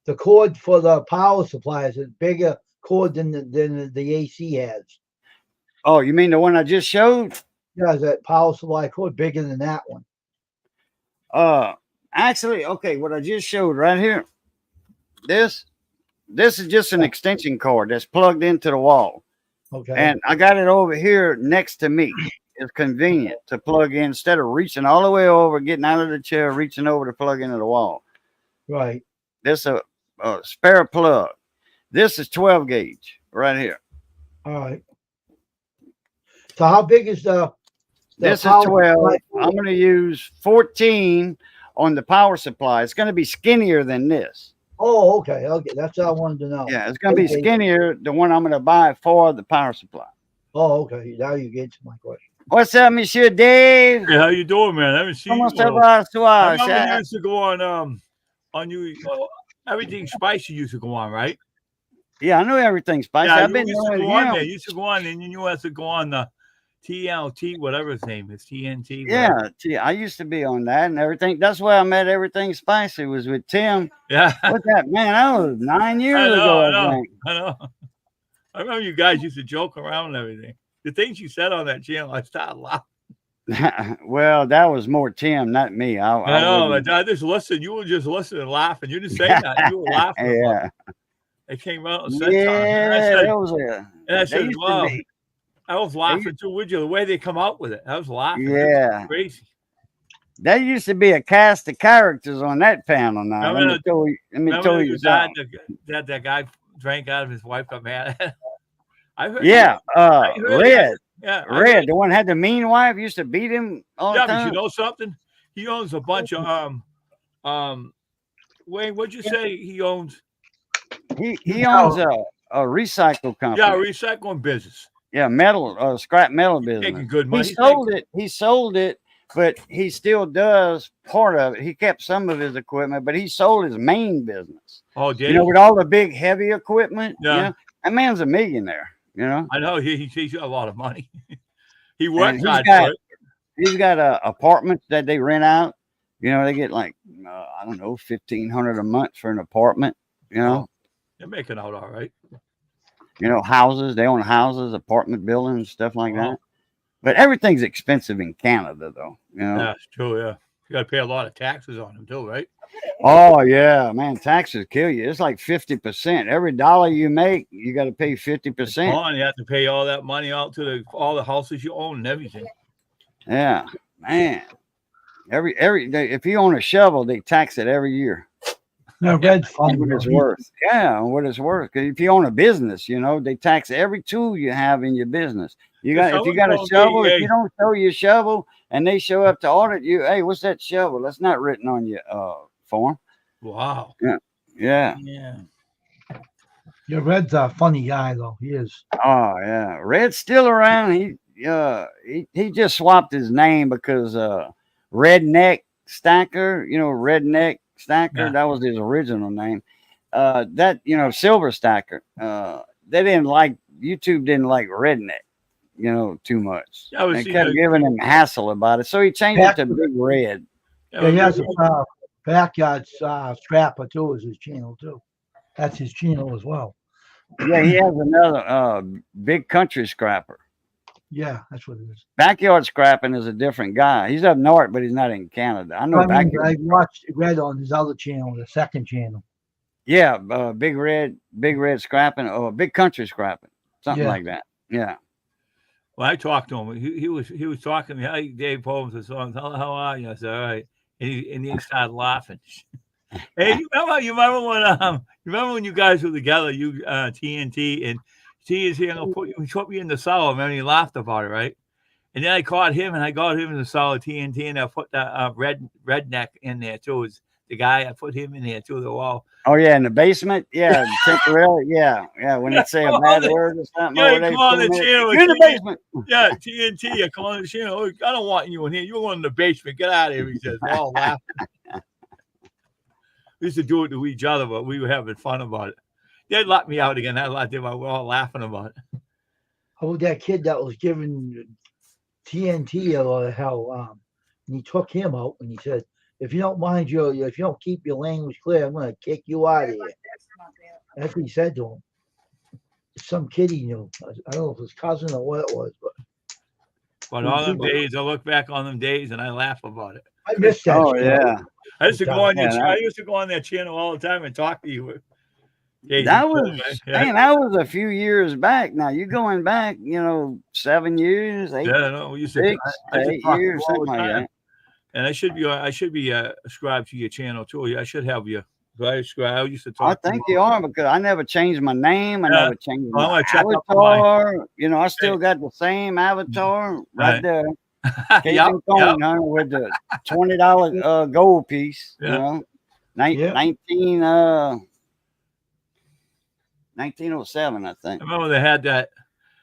the cord for the power supply is a bigger cord than the AC has. Oh, you mean the one I just showed? Yeah, is that power supply cord bigger than that one? Actually, okay, what I just showed right here. This is just an extension cord that's plugged into the wall. Okay. And I got it over here next to me. It's convenient to plug in instead of reaching all the way over, getting out of the chair, reaching over to plug into the wall. Right. This is a spare plug. This is 12 gauge right here. All right. So how big is the This is power 12. supply I'm going to use 14 on the power supply. It's going to be skinnier than this. Oh, okay. That's what I wanted to know. Yeah, it's going to be Okay. skinnier, the one I'm going to buy for the power supply. Oh, okay. Now you get to my question. What's up, Monsieur Dave? Hey, how you doing, man? I haven't seen ¿Cómo you. se I va suave? remember you used to go on you. Everything spicy used to go on, right? Yeah, I know everything's spicy. Yeah, I've you been used to knowing go on him. there. You used to go on, and you used to go on the TLT, whatever his name is, TNT. Yeah, whatever. gee, I used to be on that and everything. That's where I met Everything Spicy, was with Tim. Yeah. What's that, man? That was 9 years I know, ago, I think. I know. I remember you guys used to joke around and everything. The things you said on that channel, I started laughing. Well, that was more Tim, not me. I know, wouldn't- but I just listened. You were just listening and laughing. You didn't say that. You were laughing. Yeah, It came out and said something. yeah, that was a. And I they said, used to wow. be- I was laughing too with you. The way they come out with it, I was laughing. It was Yeah, crazy. there used to be a cast of characters on that panel. Now, let me tell you. Let me Remember tell your you dad, something. that guy drank out of his wife got mad at. I heard. Yeah, I heard Red, Yeah. I Red, heard- the one had the mean wife, used to beat him all Yeah, the but you time. know something? He owns a bunch of Wayne, what'd you say he owns? He owns a recycle company. Yeah, recycling business. Yeah, metal, scrap metal Making business. good money. He sold it, but he still does part of it. He kept some of his equipment, but he sold his main business. Oh, Dave. You know, with all the big heavy equipment. Yeah. You know, that man's a millionaire. You know, I know he's got a lot of money. He And works he's hard got- for it. he's got apartments that they rent out. You know, they get like I don't know, $1,500 a month for an apartment. You know, They're making out all right. houses. They own houses, apartment buildings, stuff like Wow. that. But everything's expensive in Canada, though. You know. Yeah, it's true. Yeah, you got to pay a lot of taxes on them too, right? Oh yeah, man, taxes kill you. It's like 50%. Every dollar you make, you got to pay 50%. On, you have to pay all that money out to all the houses you own and everything. Yeah, man. Every day, if you own a shovel, they tax it every year. No, Red's funny. What it's worth. Yeah, what it's worth. 'Cause if you own a business, they tax every tool you have in your business. If you got a Someone shovel, told me, if you don't show your shovel and they show up to audit you, hey, what's that shovel? That's not written on your form. Wow. Yeah. Yeah. Yeah, Red's a funny guy though. He is. Oh yeah, Red's still around. He just swapped his name because Redneck Stacker, Redneck Stacker, Yeah. that was his original name. Silver Stacker. They didn't like YouTube didn't like Redneck, too much. Yeah, I was They seeing kept that- giving him hassle about it, so he changed it to Big Red. Yeah, he has a backyard scrapper too. Is his channel too. That's his channel as well. Yeah, he has another Big Country Scrapper. Yeah, that's what it is. Backyard Scrapping is a different guy. He's up north, but he's not in Canada. I know I mean, Backyard. I watched Red on his other channel, the second channel. Yeah, Big Red Scrapping or Big Country Scrapping, something Yeah. like that. Yeah. Well, I talked to him. He was talking to me. Hey, Dave Holmes and so on. How are you? I said, all right. And he started laughing. Hey, you remember when you guys were together, you TNT and T is here. He put me in the cellar, man. He laughed about it, right? And then I caught him, and I got him in the cellar TNT, and I put that redneck in there too. Is the guy I put him in there too? The wall. Oh yeah, in the basement. Yeah, temporarily. Yeah, yeah. When they say a bad word or something, Yeah, or you they come on put the 'em channel. in the basement. Yeah, TNT. I come on the channel. Oh, I don't want you in here. You're going in the basement. Get out of here. He says. We're all laughing. We used to do it to each other, but we were having fun about it. They'd lock me out again. We're all laughing about it. How about that kid that was giving TNT a lot of hell? And he took him out and he said, if you don't if you don't keep your language clear, I'm going to kick you out of here. That's what he said to him. Some kid he knew. I don't know if it was his cousin or what it was, But all them days, I look back on them days and I laugh about it. I missed that. Oh shit. yeah, I used to go on Yeah, I used to go on that channel all the time and talk to you. Yeah, that cool, was man. Yeah. man, that was a few years back. Now you going back, 7 years, 8, Yeah, no, we used to 6, I used to 8 talk to you years, all something the like time. that. And I should be subscribed to your channel too. I should have you. Do I subscribe? I used to I talk. think you are because I never changed my name. I Yeah. never changed Well, I'm my gonna check up on avatar. I still got the same avatar right Right. there. Yep, Cajun Coin, huh, with the $20 gold piece. Yeah. Yeah. 1907, I think. I remember they had that.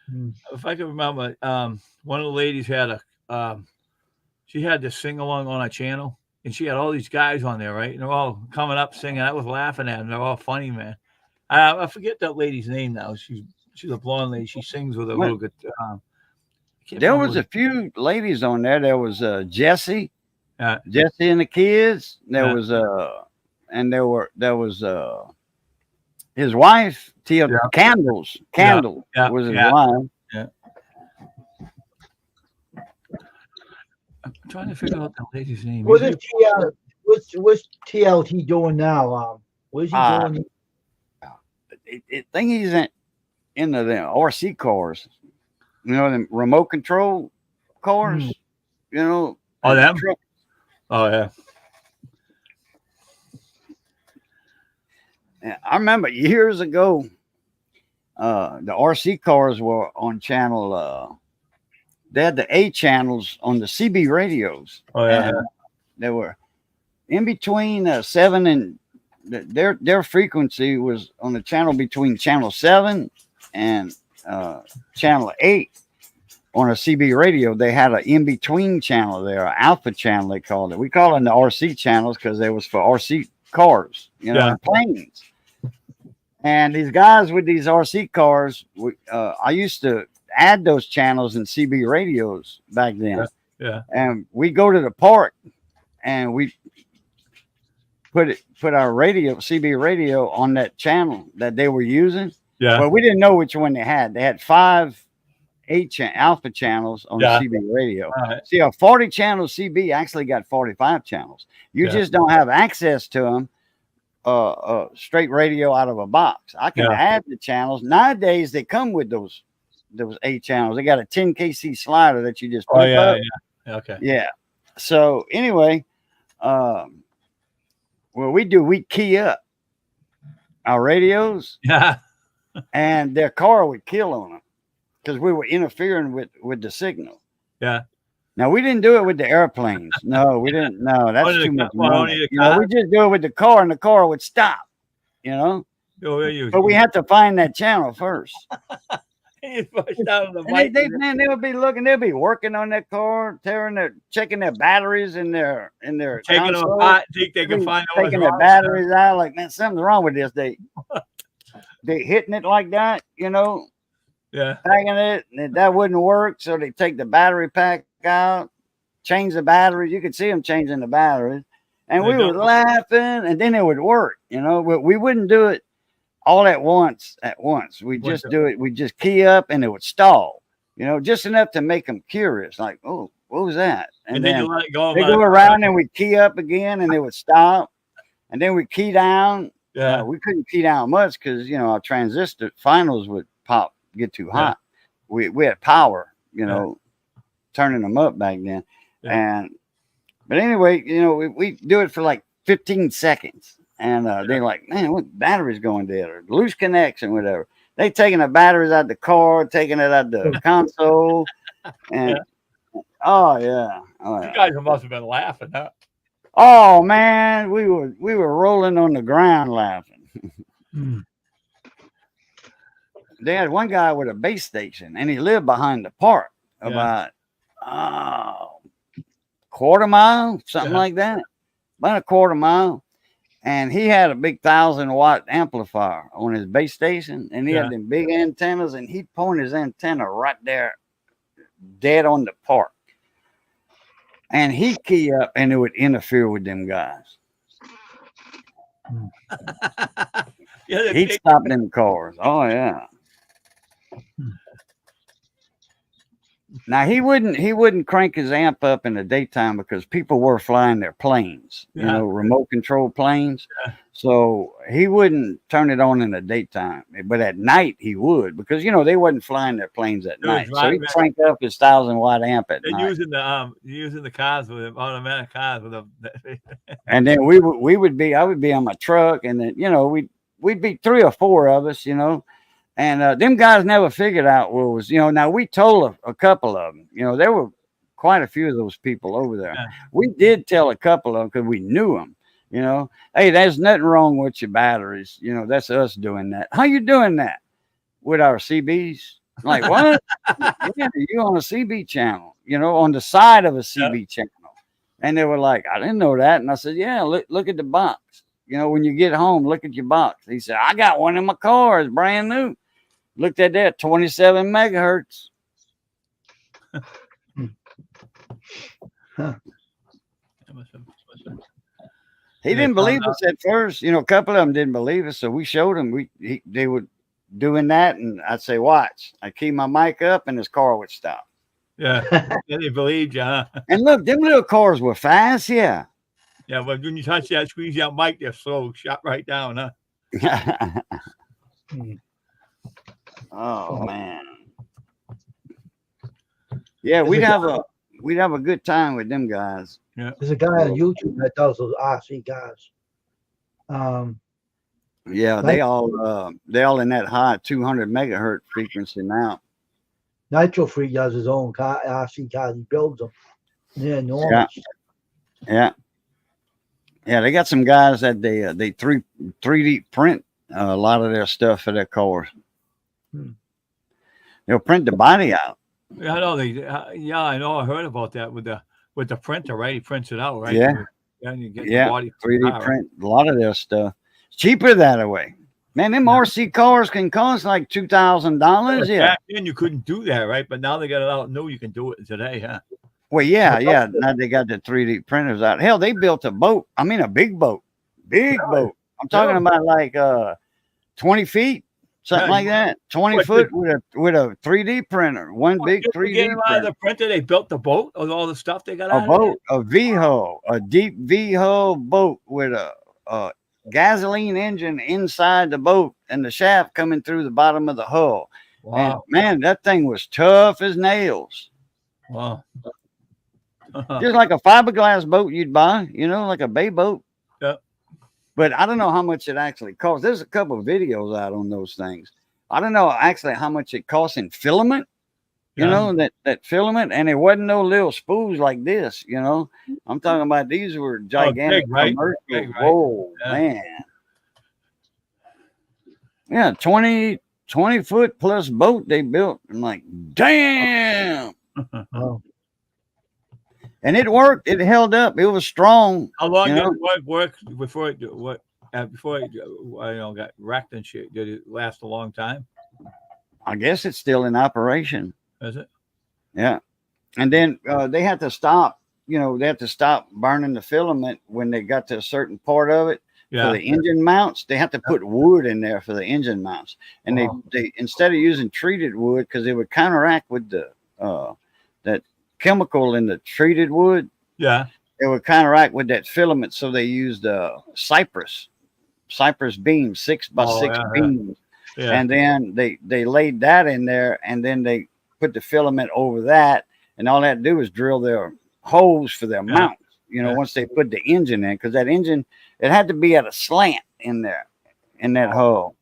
Hmm. If I can remember, one of the ladies had she had this sing along on a channel, and she had all these guys on there, right? And they're all coming up singing. I was laughing at them. They're all funny, man. I forget that lady's name now. She's a blonde lady. She sings with a little good. There was a few ladies on there. There was Jesse, Yeah. Jesse and the kids. There Yeah. was there was his wife, Tia Candles. Candle Yeah. was his Yeah. wife. I'm trying to figure out the lady's name. What's Usually- what's TLT doing now? What is he doing? I think he's into the RC cars. The remote control cars. Oh, them? truck- Oh yeah. Yeah, I remember years ago, the RC cars were on channel. They had the A channels on the CB radios. Oh yeah. And they were in between 7 and their frequency was on the channel between channel 7 and channel 8 on a CB radio. They had an in between channel there, an alpha channel they called it. We call them the RC channels because they was for RC cars, and planes. And these guys with these RC cars, I used to add those channels in CB radios back then. Yeah. And we go to the park and we put our CB radio on that channel that they were using. Yeah. But we didn't know which one they had. They had 5 alpha channels on the CB radio. Right. See, a 40 channel CB actually got 45 channels. You just don't have access to them. Straight radio out of a box. I can add the channels. Nowadays they come with those 8 channels. They got a 10 kc slider that you just put up. Yeah. Okay. Yeah. So anyway, what we key up our radios. Yeah. And their car would kill on them because we were interfering with the signal. Yeah. Now we didn't do it with the airplanes. No, we didn't. No, that's too much money. We just do it with the car, and the car would stop. But we had to find that channel first. You pushed down the And mic. they would be looking. They'd be working on that car, checking their batteries in their Taking them console. apart, think they can find out Taking what's their wrong. batteries out. Like, man, something's wrong with this. They hitting it like that, Yeah. tagging it, and that wouldn't work. So they take the battery pack out, change the batteries. You could see them changing the batteries. And we were laughing, and then it would work. We wouldn't do it all at once. We just do it. We just key up, and it would stall, just enough to make them curious. Like, oh, what was that? And then you let it go. They go around, and we key up again, and it would stop. And then we key down. Yeah. We couldn't key down much because our transistor finals would get too hot. We had power you know, turning them up back then. Yeah. But anyway, you know, we do it for like 15 seconds. And they're like, man, what battery's going dead or loose connection, whatever. They taking the batteries out the car, taking it out the console. And oh yeah. You guys must have been laughing, huh? Oh man, we were rolling on the ground laughing. Hmm. They had one guy with a base station, and he lived behind the park, Yeah. about quarter mile, something Yeah. like that, about a quarter mile. And he had a big 1,000-watt amplifier on his base station, and he Yeah. had them big antennas, and he'd point his antenna right there, dead on the park. And he'd key up, and it would interfere with them guys. Yeah, He'd stop them cars. Oh yeah. Now he wouldn't crank his amp up in the daytime because people were flying their planes, you Yeah. know, remote control planes. Yeah. So he wouldn't turn it on in the daytime, but at night he would, because you know they wasn't flying their planes at It was night. So right, he'd man. crank up his 1,000-watt amp at They're night, using the cars with them, automatic cars with them. and then I would be on my truck, and then you know we'd be 3 or 4 of us, you know. And them guys never figured out what was, you know. Now we told a couple of them, you know, there were quite a few of those people over there. Yeah. We did tell a couple of them because we knew them, you know. Hey, there's nothing wrong with your batteries, you know. That's us doing that. How you doing that with our CBs? Like what? Yeah, you on a CB channel, you know, on the side of a CB channel. And they were like, I didn't know that. And I said, yeah, look at the box. You know, when you get home, look at your box. He said, I got one in my car. It's brand new. Looked at that, 27 megahertz. He didn't believe us at first. You know, a couple of them didn't believe us, so we showed him. They were doing that, and I'd say, watch. I keep my mic up, and his car would stop. Yeah, they believed you, huh? And look, them little cars were fast, yeah. Yeah, but when you touch that, squeeze that mic, they're slow, shot right down, huh? Oh man. Yeah, we'd have a good time with them guys. There's a guy on YouTube that does those RC guys. Yeah, they all in that high 200 megahertz frequency now. Nitro Freak does his own RC cars. He builds them. They're enormous. Yeah, they got some guys that they 3D print a lot of their stuff for their cars. They'll print the body out. Yeah, I know. I know. I heard about that with the printer, right? He prints it out, right? Yeah. And you get the Yeah, body 3D print a lot of their stuff. It's cheaper that way. Man, them RC cars can cost like $2,000. Yeah. Back then you couldn't do that, right? But now they got it out new. You can do it today, huh? Well, yeah. Now they got the 3D printers out. Hell, they built a boat. I mean, a big boat. Boat. I'm talking about like 20 feet, something like that. 20 foot with a 3D printer. One big 3D printer. The printer, they built the boat with all the stuff they got out A boat, a V-hull, a deep V-hull boat with a gasoline engine inside the boat and the shaft coming through the bottom of the hull. Wow. And man, that thing was tough as nails. Wow. Just like a fiberglass boat you'd buy, you know, like a bay boat. Yeah. But I don't know how much it actually costs. There's a couple of videos out on those things. I don't know actually how much it costs in filament. You know, that filament, and it wasn't no little spools like this, you know. I'm talking about these were gigantic big, right? commercial. Big, right? Whoa, Yeah. man. Yeah, 20 foot plus boat they built. I'm like, damn. Oh, And it worked. It held up. It was strong. how long you did know? it work before it got wrecked and shit? Did it last a long time? I guess it's still in operation. Is it? Yeah. And then they had to stop, you know, they had to stop burning the filament when they got to a certain part of it. Yeah. For the engine mounts, they have to put wood in there for the engine mounts. And they instead of using treated wood, because they would counteract with the that chemical in the treated wood, Yeah. they would counteract with that filament. So they used cypress beams, 6x6 yeah. beams. Yeah. And then they laid that in there, and then they put the filament over that, and all they had to do was drill their holes for their mounts. You know, Yeah. once they put the engine in, because that engine, it had to be at a slant in there, in that hull.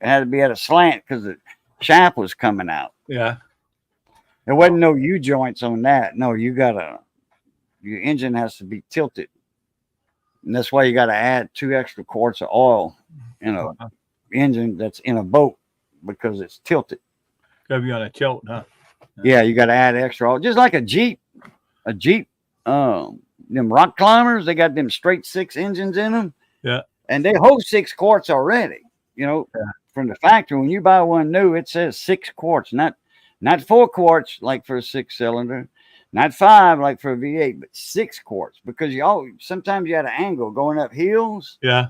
It had to be at a slant because the shaft was coming out. Yeah. There wasn't no U joints on that. No, your engine has to be tilted. And that's why you got to add 2 extra quarts of oil in a engine that's in a boat because it's tilted. Gotta be on a tilt, huh? Yeah, you got to add extra oil, just like a Jeep. A Jeep, them rock climbers, they got them straight 6 engines in them. Yeah. And they hold 6 quarts already. You know, from the factory. When you buy one new, it says 6 quarts, not 4 quarts like for a 6-cylinder, not 5 like for a V8, but 6 quarts, because sometimes you had an angle going up hills. Yeah.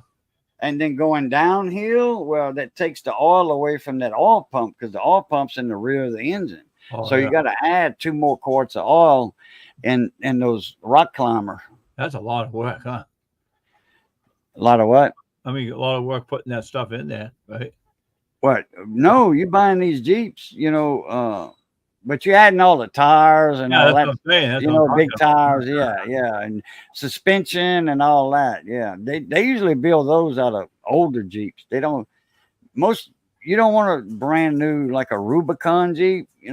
And then going downhill, well, that takes the oil away from that oil pump, because the oil pump's in the rear of the engine. Oh, So you got to add 2 more quarts of oil in those rock climber. That's a lot of work, huh? A lot of what? I mean, a lot of work putting that stuff in there, right? What? No, you're buying these Jeeps, but you're adding all the tires and Yeah, all that's that. what I'm saying. That's You what know, I'm big talking about. tires, yeah, and suspension and all that. Yeah, they usually build those out of older Jeeps. You don't want a brand new like a Rubicon Jeep, a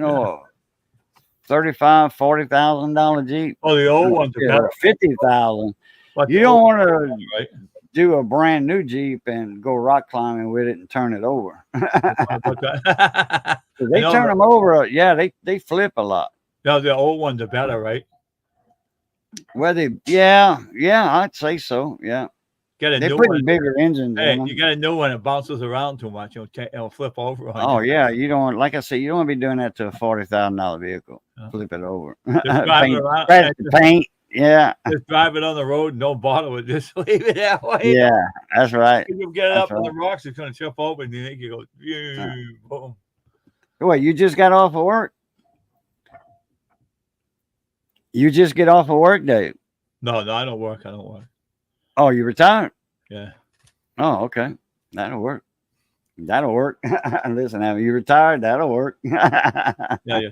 $35,000-$40,000 Jeep. Oh, the old ones are better. 50,000. But You the don't old want to ones, right? do a brand new Jeep and go rock climbing with it and turn it over. But They know turn that- them over. Yeah, they flip a lot. no, the old ones are better, right? Yeah, I'd say so. Yeah, Get a they're new putting one. bigger engines Hey, in them. you get a new one, it bounces around too much. It'll flip over. On Oh you. yeah, you don't, like I said, you don't want to be doing that to a $40,000 vehicle. Yeah. Flip it over. Just drive it around. Scratch the paint. Yeah, Just drive it on the road and don't bother with it. Just leave it that way. yeah, that's right. You get it That's up on the rocks, it's going to trip over and then you go, boom. Wait, you just got off of work? You just get off of work, Dave? No, I don't work. Oh, you retired? Yeah. Oh, okay. That'll work. Listen, have you retired? That'll work. Yeah,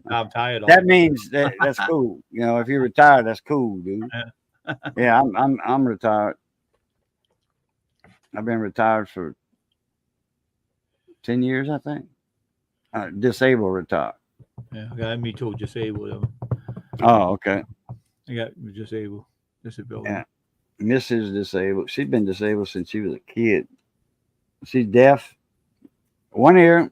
I'm tired. That means that's cool. If you're retired, that's cool, dude. Yeah, I'm retired. I've been retired for 10 years, I think. Disabled retired. Yeah, I got me too, disabled. Oh, okay. I got disability. Yeah. Mrs. Disabled. She's been disabled since she was a kid. She's deaf. One ear,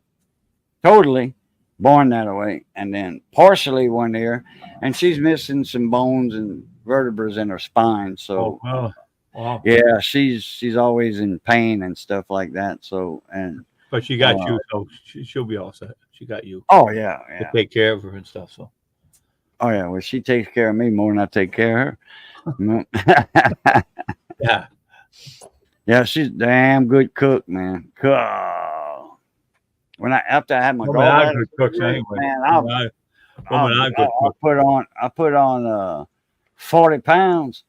totally, born that way, and then partially one ear, and she's missing some bones and vertebrae in her spine. So, Wow. yeah, she's always in pain and stuff like that. So, But she got you, so she'll be all set. She got you oh yeah, to take care of her and stuff. So, oh yeah. Well, she takes care of me more than I take care of her. yeah. Yeah, she's a damn good cook, man. After I had my Women are gallbladder good cooks surgery, anyway. man, Women are good cooks. I put on 40 pounds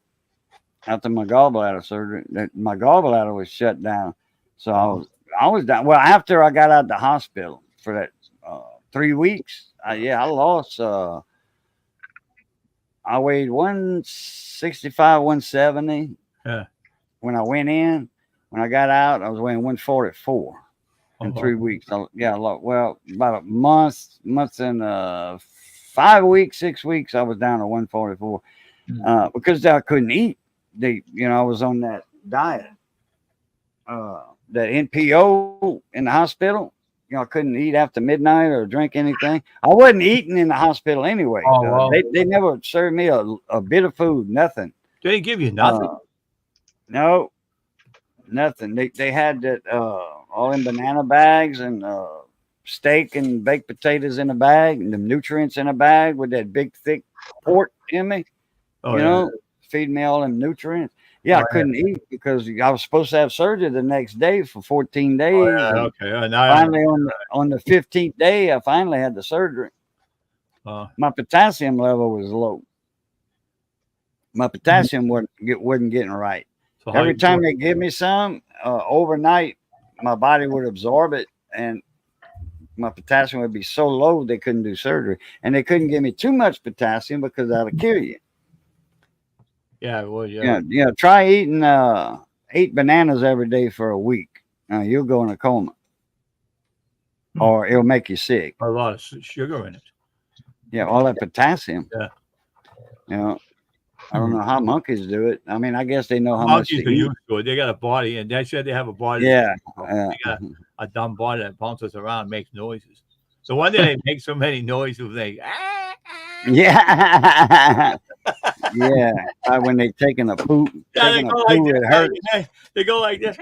after my gallbladder surgery. My gallbladder was shut down, so I was down. Well, after I got out of the hospital for that 3 weeks, I lost. I weighed 165, 170. Yeah. When I went in, when I got out, I was weighing 144 in 3 weeks. I lost, well, about a month and 5 weeks, 6 weeks, I was down to 144 because I couldn't eat. I was on that diet, that NPO in the hospital. I couldn't eat after midnight or drink anything. I wasn't eating in the hospital anyway. Oh, wow. They never served me a bit of food, nothing. They didn't give you nothing. No, nothing. They had that all in banana bags and steak and baked potatoes in a bag and the nutrients in a bag with that big thick pork in me. Feed me all them nutrients. Yeah, I couldn't eat because I was supposed to have surgery the next day for 14 days. Okay. Finally, on the 15th day, I finally had the surgery. My potassium level was low. My potassium wasn't getting right. So how Every you time do it? they give me some overnight, my body would absorb it and my potassium would be so low they couldn't do surgery, and they couldn't give me too much potassium because that'll kill you. Yeah, well, yeah. Try eating 8 bananas every day for a week. You'll go in a coma, or it'll make you sick. A lot of sugar in it. Yeah, all that potassium. Yeah. You know, I don't know how monkeys do it. I mean, I guess they know how much Monkeys to are eat. used to it. They got a body, and they said they have a body. Yeah. They got a dumb body that bounces around and makes noises. So one day they make so many noises, they Yeah. Yeah. When they taking a poop, they taking a go poo, like it this. hurts. They go like this.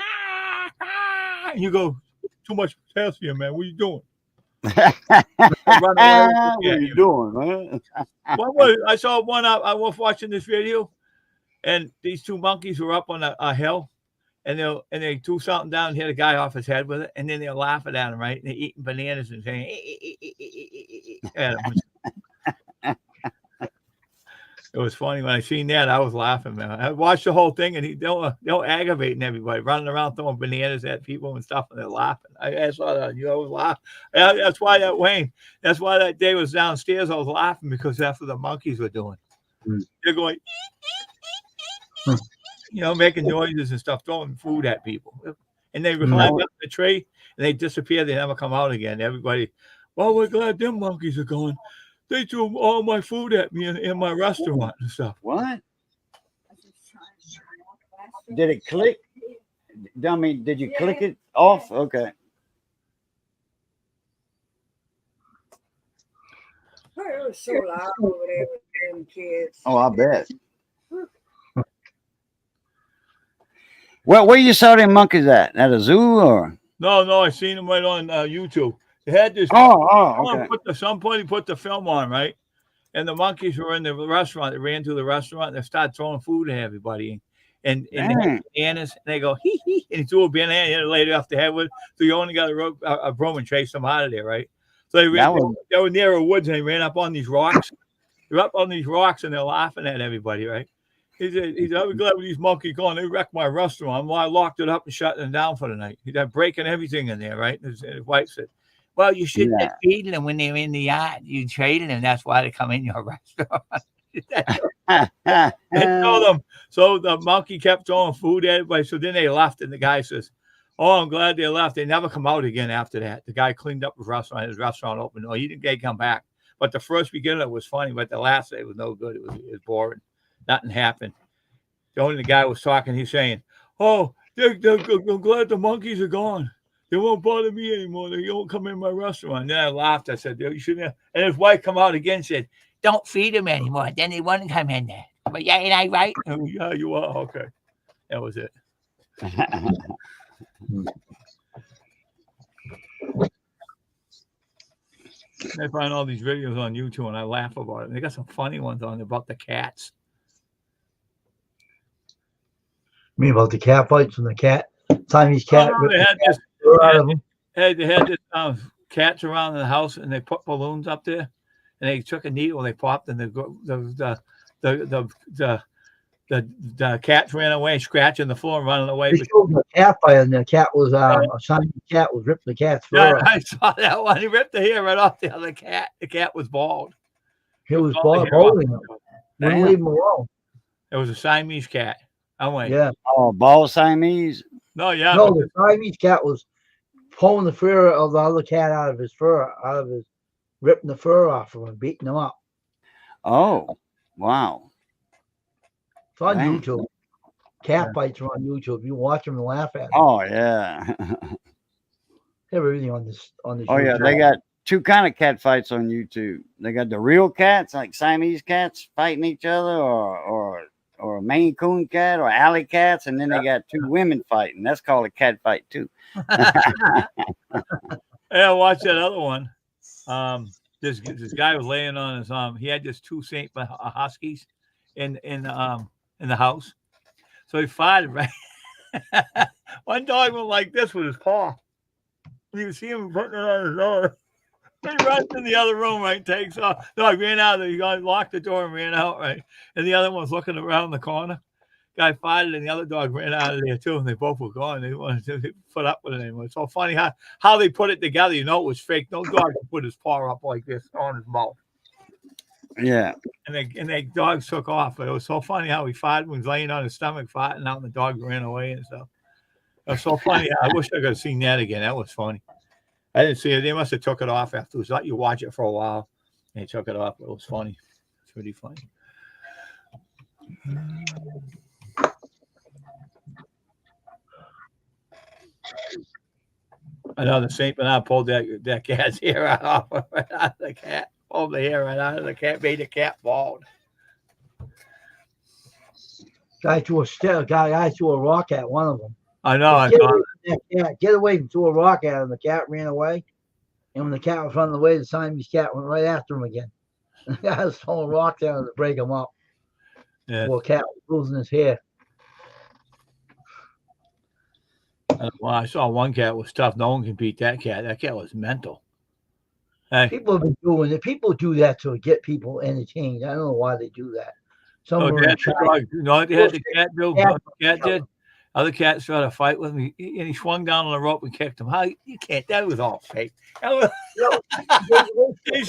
And you go, too much potassium, man. What are you doing? What are you doing, man? I saw one up. I was watching this video, and these two monkeys were up on a hill, and they threw something down and hit a guy off his head with it, and then they're laughing at him, right? And they're eating bananas and saying, at him. It was funny when I seen that. I was laughing, man. I watched the whole thing, and they're aggravating everybody, running around throwing bananas at people and stuff, and they're laughing. I saw that. I was laughing. That's why that's why that day was downstairs. I was laughing because that's what the monkeys were doing. They're going, making noises and stuff, throwing food at people, and they climb up the tree and they disappear. They never come out again. Everybody, well, we're glad them monkeys are gone. They threw all my food at me in my restaurant and stuff. What? Did it click? I mean, did you click it off? Okay. It was so loud over there with them kids. Oh, I bet. Well, where you saw them monkeys at? At a zoo or? No, I seen them right on YouTube. They had this. Okay. Somebody put the film on, right? And the monkeys were in the restaurant. They ran to the restaurant and they started throwing food at everybody. And they had bananas. And they go, hee hee. And he threw a banana and laid it off the head with. So you only got a broom and chased them out of there, right? So they were near a woods and they ran up on these rocks. They're up on these rocks and they're laughing at everybody, right? He said, I was glad with these monkeys gone. They wrecked my restaurant. Well, I locked it up and shut them down for the night. He's breaking everything in there, right? And his wife said, well, you shouldn't have feeding them when they're in the yard. You traded them. That's why they come in your restaurant. So the monkey kept throwing food at everybody. So then they left, and the guy says, oh, I'm glad they left. They never come out again after that. The guy cleaned up his restaurant opened. No, he didn't come back. But the first beginning was funny, but the last day was no good. It was boring. Nothing happened. The guy was talking. He's saying, oh, I'm glad the monkeys are gone. They won't bother me anymore. They won't come in my restaurant. And then I laughed. I said, you shouldn't have. And his wife come out again and said, don't feed them anymore. Then they won't come in there. But yeah, ain't I right? Oh, yeah, you are. Okay. That was it. I find all these videos on YouTube and I laugh about it. They got some funny ones on about the cats. Me about the cat fights and the cat, Siamese cat. They had this cats around the house, and they put balloons up there, and they took a needle, they popped, and the cats ran away, scratching the floor, and running away. They showed the cat fight, and the cat was a Siamese cat was ripping the cat's fur. Yeah, I saw that one. He ripped the hair right off the other cat. The cat was bald. He was balding him. Wouldn't leave him alone. It was a Siamese cat. I'm like, yeah. Oh, bald Siamese? No, the Siamese cat was pulling the fur of the other cat out of his ripping the fur off of him, beating him up. Oh, wow. It's on YouTube. Cat fights are on YouTube. You watch them and laugh at them. Oh, yeah. They have everything on this. Oh, yeah. They got two kind of cat fights on YouTube. They got the real cats, like Siamese cats fighting each other, or a Maine Coon cat, or alley cats, and then they got two women fighting. That's called a cat fight too. Yeah, watch that other one. This guy was laying on his he had just two Saint Huskies in the house, so he fought right. One dog went like this with his paw. You can see him putting it on his nose. He runs in the other room, right? Takes off. No, I ran out. He locked the door and ran out, right? And the other one's looking around the corner. guy fired it, and the other dog ran out of there too, and they both were gone. They wanted to put up with it anymore. It's so funny how they put it together. You know, it was fake. No dog could put his paw up like this on his mouth. Yeah. And the dogs took off. But it was so funny how he fought when he was laying on his stomach fighting out, and the dog ran away and stuff. It was so funny. I wish I could have seen that again. That was funny. I didn't see it. They must have took it off afterwards. Let you watch it for a while. And they took it off. It was funny. It's pretty funny. I know the Saint Bernard pulled that cat's hair out of the cat. Pulled the hair right out of the cat. Made the cat bald. Guy threw a rock at one of them. I know. I Get know. away from that cat. Get away and threw a rock at him. The cat ran away. And when the cat was running away, the Siamese cat went right after him again. The guy was throwing rocks at him to break him up. Yeah. Well, cat was losing his hair. Well, I saw one cat was tough. No one can beat that cat. That cat was mental. Hey, People have been doing it. People do that to get people entertained. I don't know why they do that. Some no, are in that's the China. dog. You know what they had the cat do? Yeah. What the cat did? Other cat started a fight with me, and he swung down on the rope and kicked him. How you can't? That was all fake. That was, they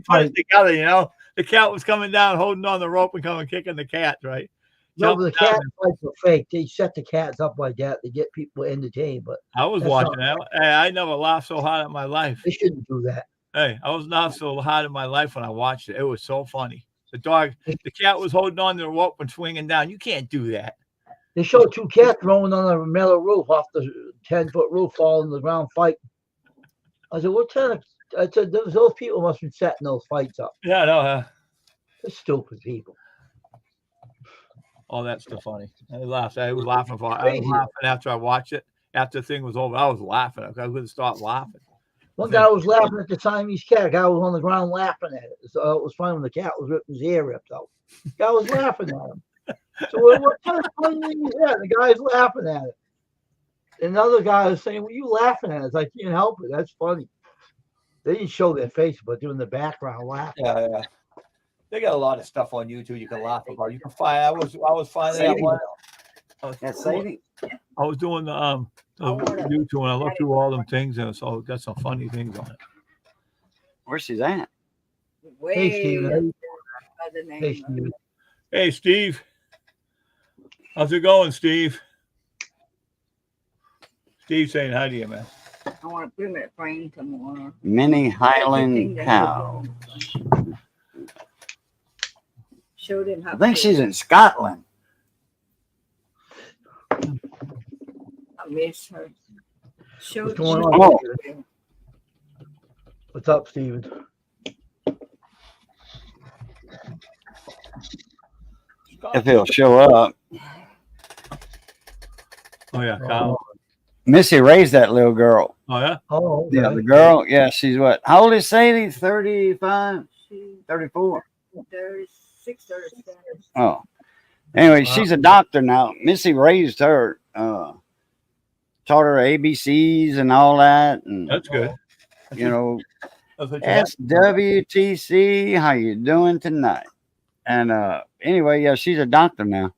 put it together, you know. The cat was coming down, holding on the rope and coming kicking the cat, right? No, but the Jumping down. cat fights are fake. They set the cats up like that to get people entertained, but I was that's watching not that. Hey, I never laughed so hard in my life. they shouldn't do that. Hey, I was not so hard in my life when I watched it. It was so funny. The cat was holding on to the rope and swinging down. You can't do that. They showed two cats rolling on a metal roof off the 10-foot roof, falling to the ground fighting. I said, what kind of? I said, those people must have been setting those fights up. Yeah, no. They're stupid people. Oh, that's the funny. I laughed. I was laughing after I watched it. After the thing was over, I was laughing. I couldn't stop laughing. One guy was laughing at the Siamese cat. A guy was on the ground laughing at it. So it was funny when the cat was ripping his hair ripped out. The guy was laughing at him. So what kind of funny thing is that? The guy's laughing at it. And another guy was saying, "What are you laughing at?" It's like, I can't help it. That's funny. They didn't show their face, but they're in the background laughing. Yeah. They got a lot of stuff on YouTube you can laugh about. You can find. I was finding out one. That's Sadie. I was doing the YouTube and I looked through all them things and so it got some funny things on it. Where's she's at? Way Hey, Steven. by the name Hey, of Steve. Hey, Steve. How's it going, Steve? Steve saying hi to you, man. I want to bring it frame tomorrow. Mini Highland cow. Showed him how I think to- she's in Scotland. I miss her. Showed What's going him on? how Oh. to do. What's up, Steven? If he'll show up. Oh yeah, Kyle. Missy raised that little girl. Oh yeah. Oh, Yeah, okay. the girl. Yeah, she's what? How old is Sadie? 35, She's 34. 36, 37. Oh. Anyway, Wow. she's a doctor now. Missy raised her. Taught her ABCs and all that. And, That's good. you know, That's what you want. SWTC, how you doing tonight? And anyway, yeah, she's a doctor now.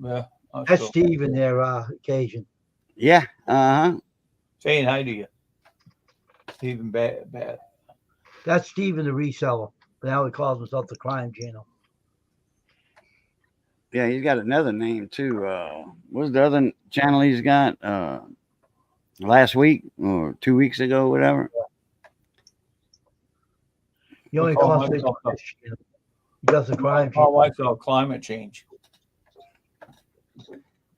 Yeah. That's Steve in their occasion. Yeah. Uh-huh. Saying hi to you. Even bad. That's Steve in the reseller. But now he calls himself the Crime Channel. Yeah, he's got another name too. What's the other channel he's got? Last week or 2 weeks ago, whatever. He only Oh, concentrates on this channel. He does the Crime My Channel. wife's on climate change.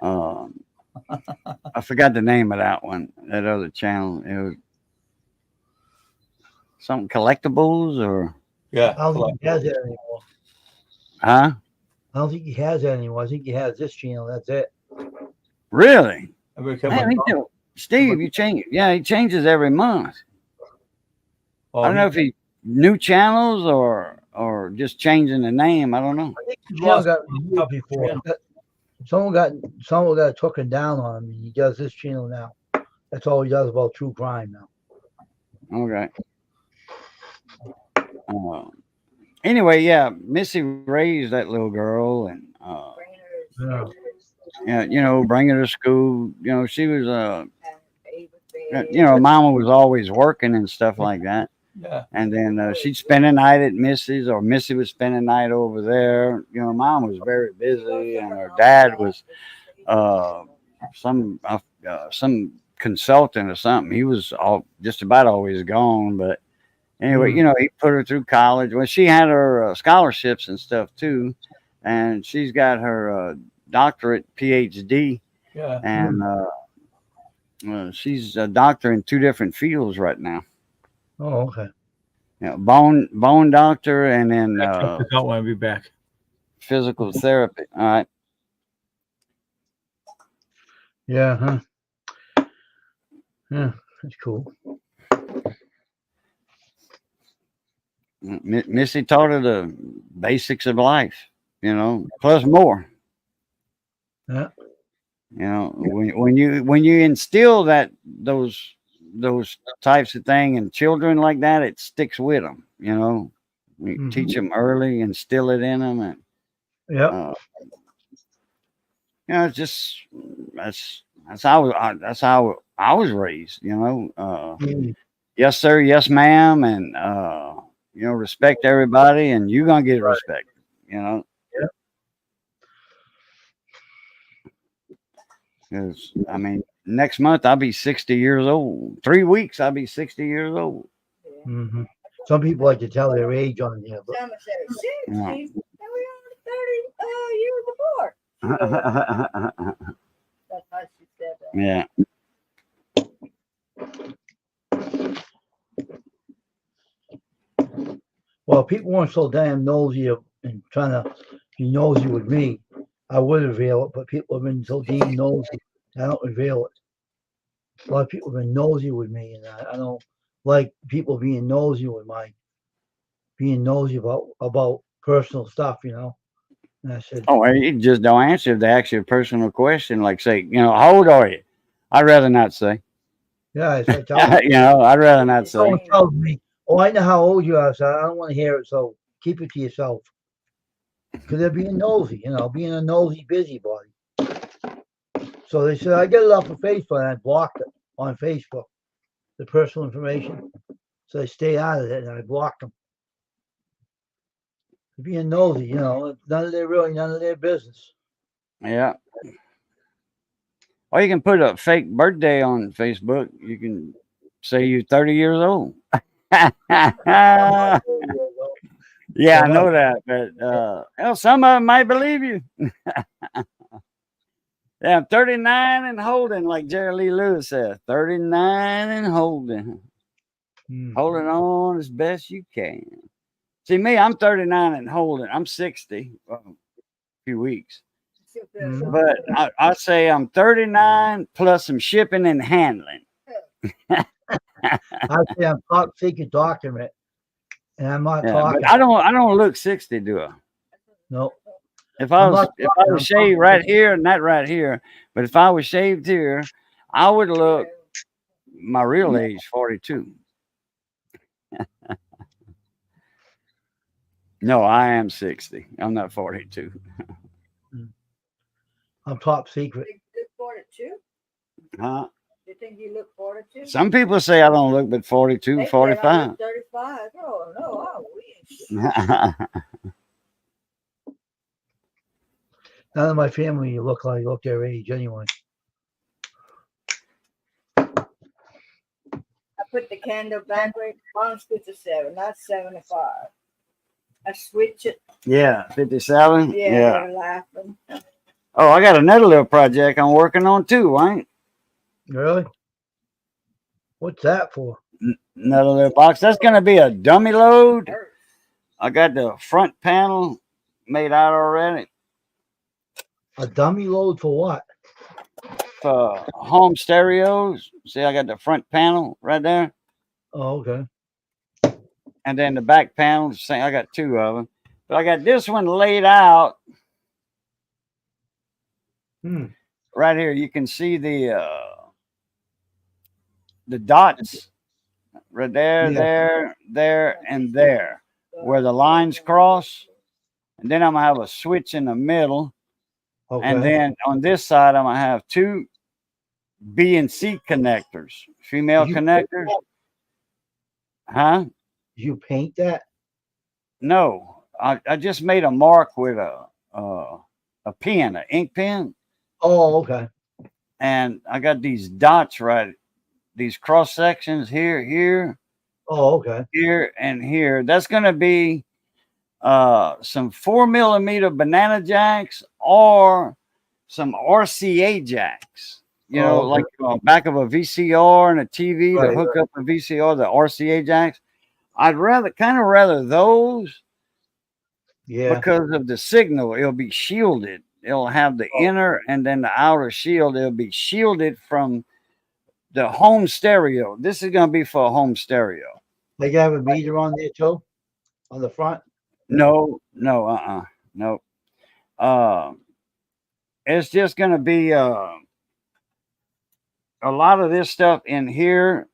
I forgot the name of that one. That other channel. It was something collectibles or Yeah. I don't think he has that anymore. huh? I don't think he has that anymore. I think he has this channel. That's it. Really? Every Man, Steve, you change. Yeah, he changes every month. I don't know if he new channels or just changing the name. I don't know. I think the channel got removed before. Someone got taken down on him. And he does this channel now. That's all he does about true crime now. Okay. Anyway, yeah, Missy raised that little girl, and Bringing her Yeah. Yeah, you know, bring her to school. You know, she was you know, mama was always working and stuff like that. Yeah. And then she'd spend the night at Missy's, or Missy would spend the night over there. You know, mom was very busy, and her dad was uh, some consultant or something. He was just about always gone. But anyway, you know, he put her through college. Well, she had her scholarships and stuff too, and she's got her doctorate, PhD, Yeah. and she's a doctor in 2 different fields right now. Oh, okay. You know, bone doctor, and then I don't want to be back. physical therapy. All right. Yeah, huh? Yeah, that's cool. Missy taught her the basics of life, you know, plus more. Yeah. You know, when you instill those types of thing in children like that, it sticks with them. You know, you teach them early, instill it in them, and Yeah. you know, it's just that's how I was raised. You know, yes sir, yes ma'am, and you know, respect everybody, and you're gonna get respect. You know. Yeah. Because I mean, next month I'll be 60 years old. 3 weeks I'll be 60 years old. Mm-hmm. Some people like to tell their age on here, but Thomas said 60, Yeah. and we only 30 years apart. That's how she said that. Yeah. well, people weren't so damn nosy and trying to be nosy with me. I would reveal it, but people have been so damn nosy. I don't reveal it. A lot of people have been nosy with me, and I don't like people being nosy about personal stuff, you know. And I said, Oh, well, you just don't answer if they ask you a personal question, like say, you know, how old are you? I'd rather not say. yeah, it's like telling You know, I'd rather not say. someone tells me, "Oh, I know how old you are," so I don't want to hear it. So keep it to yourself, because they're being nosy, you know, being a nosy busybody. So they said I get it off of Facebook, and I blocked it on Facebook, the personal information. So I stayed out of it, and I blocked them. They're being nosy, you know, it's none of their business. Yeah. Or you can put a fake birthday on Facebook. You can say you're 30 years old. Yeah, I know that, but well, some of them might believe you. Yeah, I'm 39 and holding, like Jerry Lee Lewis said. 39 and holding. Holding on as best you can. See, me, I'm 39 and holding. I'm 60. Well, a few weeks. But I say I'm 39 plus some shipping and handling. I say I'm top secret document, and I'm not Yeah, talking. but I don't look 60, do I? No. If I I'm was not talking, I'm shaved talking. right here and not right here, but if I was shaved here, I would look my real age 42. No, I am 60. I'm not 42. I'm top secret. You look 42? Huh? You think you look 42? Some people say I don't look but 42, They said I 45. look 35. Oh, no, I wish. None of my family look their age anyway. I put the candle backward. Mom switch to 7, not 75. I switch it. Yeah, 57. Yeah, Yeah. they're laughing. Oh, I got another little project I'm working on too, right? Really? What's that for? Another little box. That's going to be a dummy load. I got the front panel made out already. A dummy load for what? For home stereos. See, I got the front panel right there. Oh, okay. And then the back panel. I got 2 of them. But I got this one laid out. Right here. You can see the dots right there, there, and there, where the lines cross. And then I'm going to have a switch in the middle. Okay. And then on this side, I'm gonna have two B and C connectors, female You- connectors. Huh? you paint that? No, I just made a mark with a pen, an ink pen, Oh, okay. and I got these dots right, these cross sections here, here, Oh, okay. here, and here. That's gonna be some 4mm banana jacks or some RCA jacks. You know, Oh, okay. like back of a VCR and a TV to Right, hook up a VCR, the RCA jacks. I'd rather those Yeah. because of the signal. It'll be shielded. It'll have the inner and then the outer shield. It'll be shielded from the home stereo. This is going to be for a home stereo. They have a meter on there too, on the front. No, no. It's just going to be a lot of this stuff in here.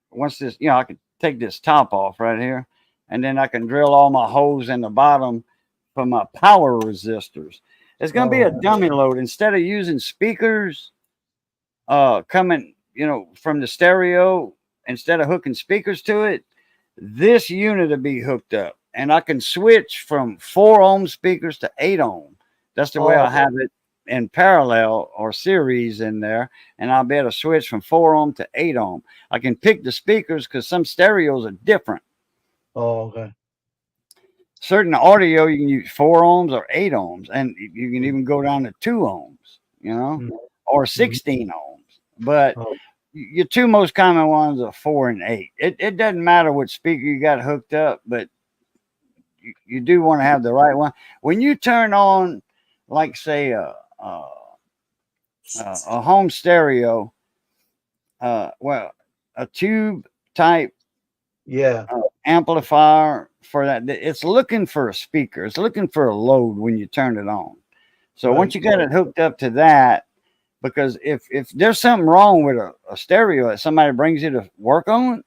Once this, I can take this top off right here, and then I can drill all my holes in the bottom for my power resistors. It's going to be a dummy load. Instead of using speakers coming, from the stereo, instead of hooking speakers to it, this unit will be hooked up. And I can switch from 4 ohm speakers to 8 ohm. That's the way I have it in parallel or series in there. And I'll be able to switch from 4 ohm to 8 ohm. I can pick the speakers because some stereos are different. Oh, okay. Certain audio, you can use 4 ohms or 8 ohms. And you can even go down to 2 ohms, or 16 ohms. But your two most common ones are 4 and 8. It doesn't matter what speaker you got hooked up, but you do want to have the right one. When you turn on, like say a home stereo, a tube type amplifier for that, it's looking for a speaker. It's looking for a load when you turn it on. So once you got it hooked up to that, because if there's something wrong with a stereo that somebody brings you to work on,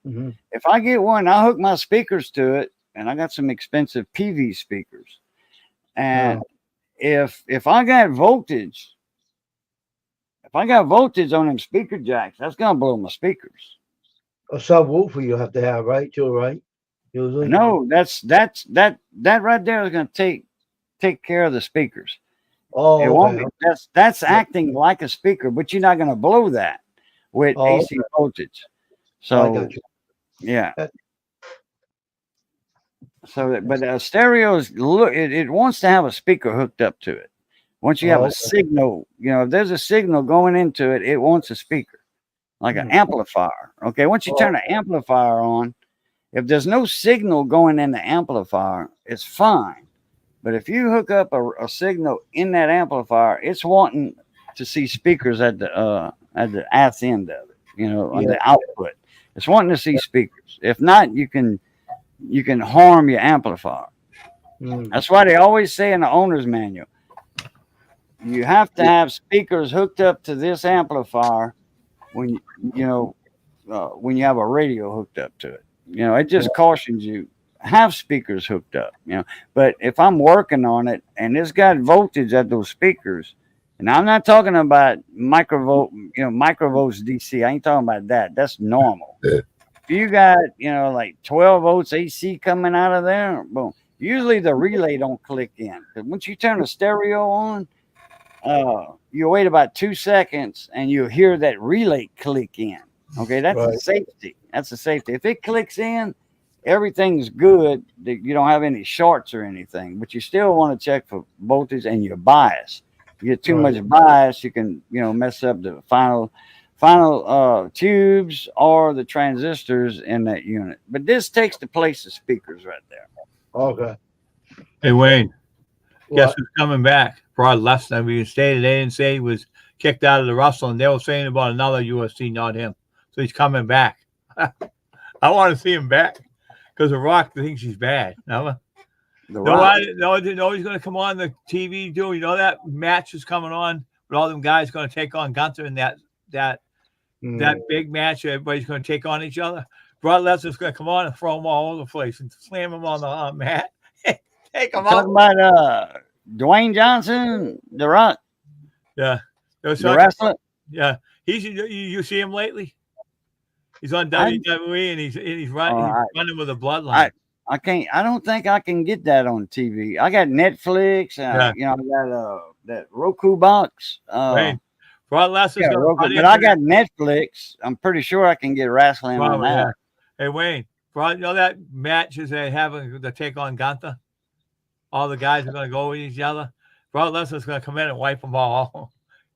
if I get one, I'll hook my speakers to it, and I got some expensive PV speakers. And if I got voltage, on them speaker jacks, that's gonna blow my speakers. A subwoofer you have to have, right? Too, right? Usually. No, that right there is gonna take care of the speakers. Oh, It won't be, that's acting like a speaker, but you're not gonna blow that with AC voltage. So I got you. yeah. So, but a stereo it wants to have a speaker hooked up to it. Once you have a signal, if there's a signal going into it, it wants a speaker, like an amplifier. Okay, once you turn the amplifier on, if there's no signal going in the amplifier, it's fine. But if you hook up a signal in that amplifier, it's wanting to see speakers at the ass end of it, on the output. It's wanting to see speakers. If not, you can harm your amplifier. That's why they always say in the owner's manual, you have to have speakers hooked up to this amplifier when you have a radio hooked up to it. It just cautions you, have speakers hooked up. But if I'm working on it and it's got voltage at those speakers, and I'm not talking about microvolts DC. I ain't talking about that. That's normal. If you got, like 12 volts AC coming out of there, boom. Usually the relay don't click in. Because once you turn the stereo on, you wait about 2 seconds and you hear that relay click in. Okay, that's a safety. That's a safety. If it clicks in, everything's good. You don't have any shorts or anything, but you still want to check for voltage and your bias. If you get too much bias, you can, mess up the final tubes or the transistors in that unit. But this takes the place of speakers right there. Okay. Hey, Wayne, guess who's coming back? Broad Lesnar. We stated they didn't say he was kicked out of the wrestling. They were saying about another UFC, not him. So he's coming back. I want to see him back because The Rock thinks he's bad. No, he's going to come on the TV. That match is coming on with all them guys going to take on Gunther in that big match. Everybody's going to take on each other. Broad Lesnar's going to come on and throw them all over the place and slam them on the mat. Take them out. Talking about Dwayne Johnson, The Rock, Yeah. There was the talking- wrestler. Yeah. You see him lately? He's on I- WWE and he's Oh, running with a bloodline. I don't think I can get that on TV. I got Netflix. Yeah. You know, I got that Roku box. Right. Brock Lesnar's Yeah, gonna Roku, run but I into got Netflix. I'm pretty sure I can get wrestling on Probably, that. Hey Wayne, you know that matches they having to take on Gunther? All the guys are going to go with each other. Brock Lesnar's going to come in and wipe them all,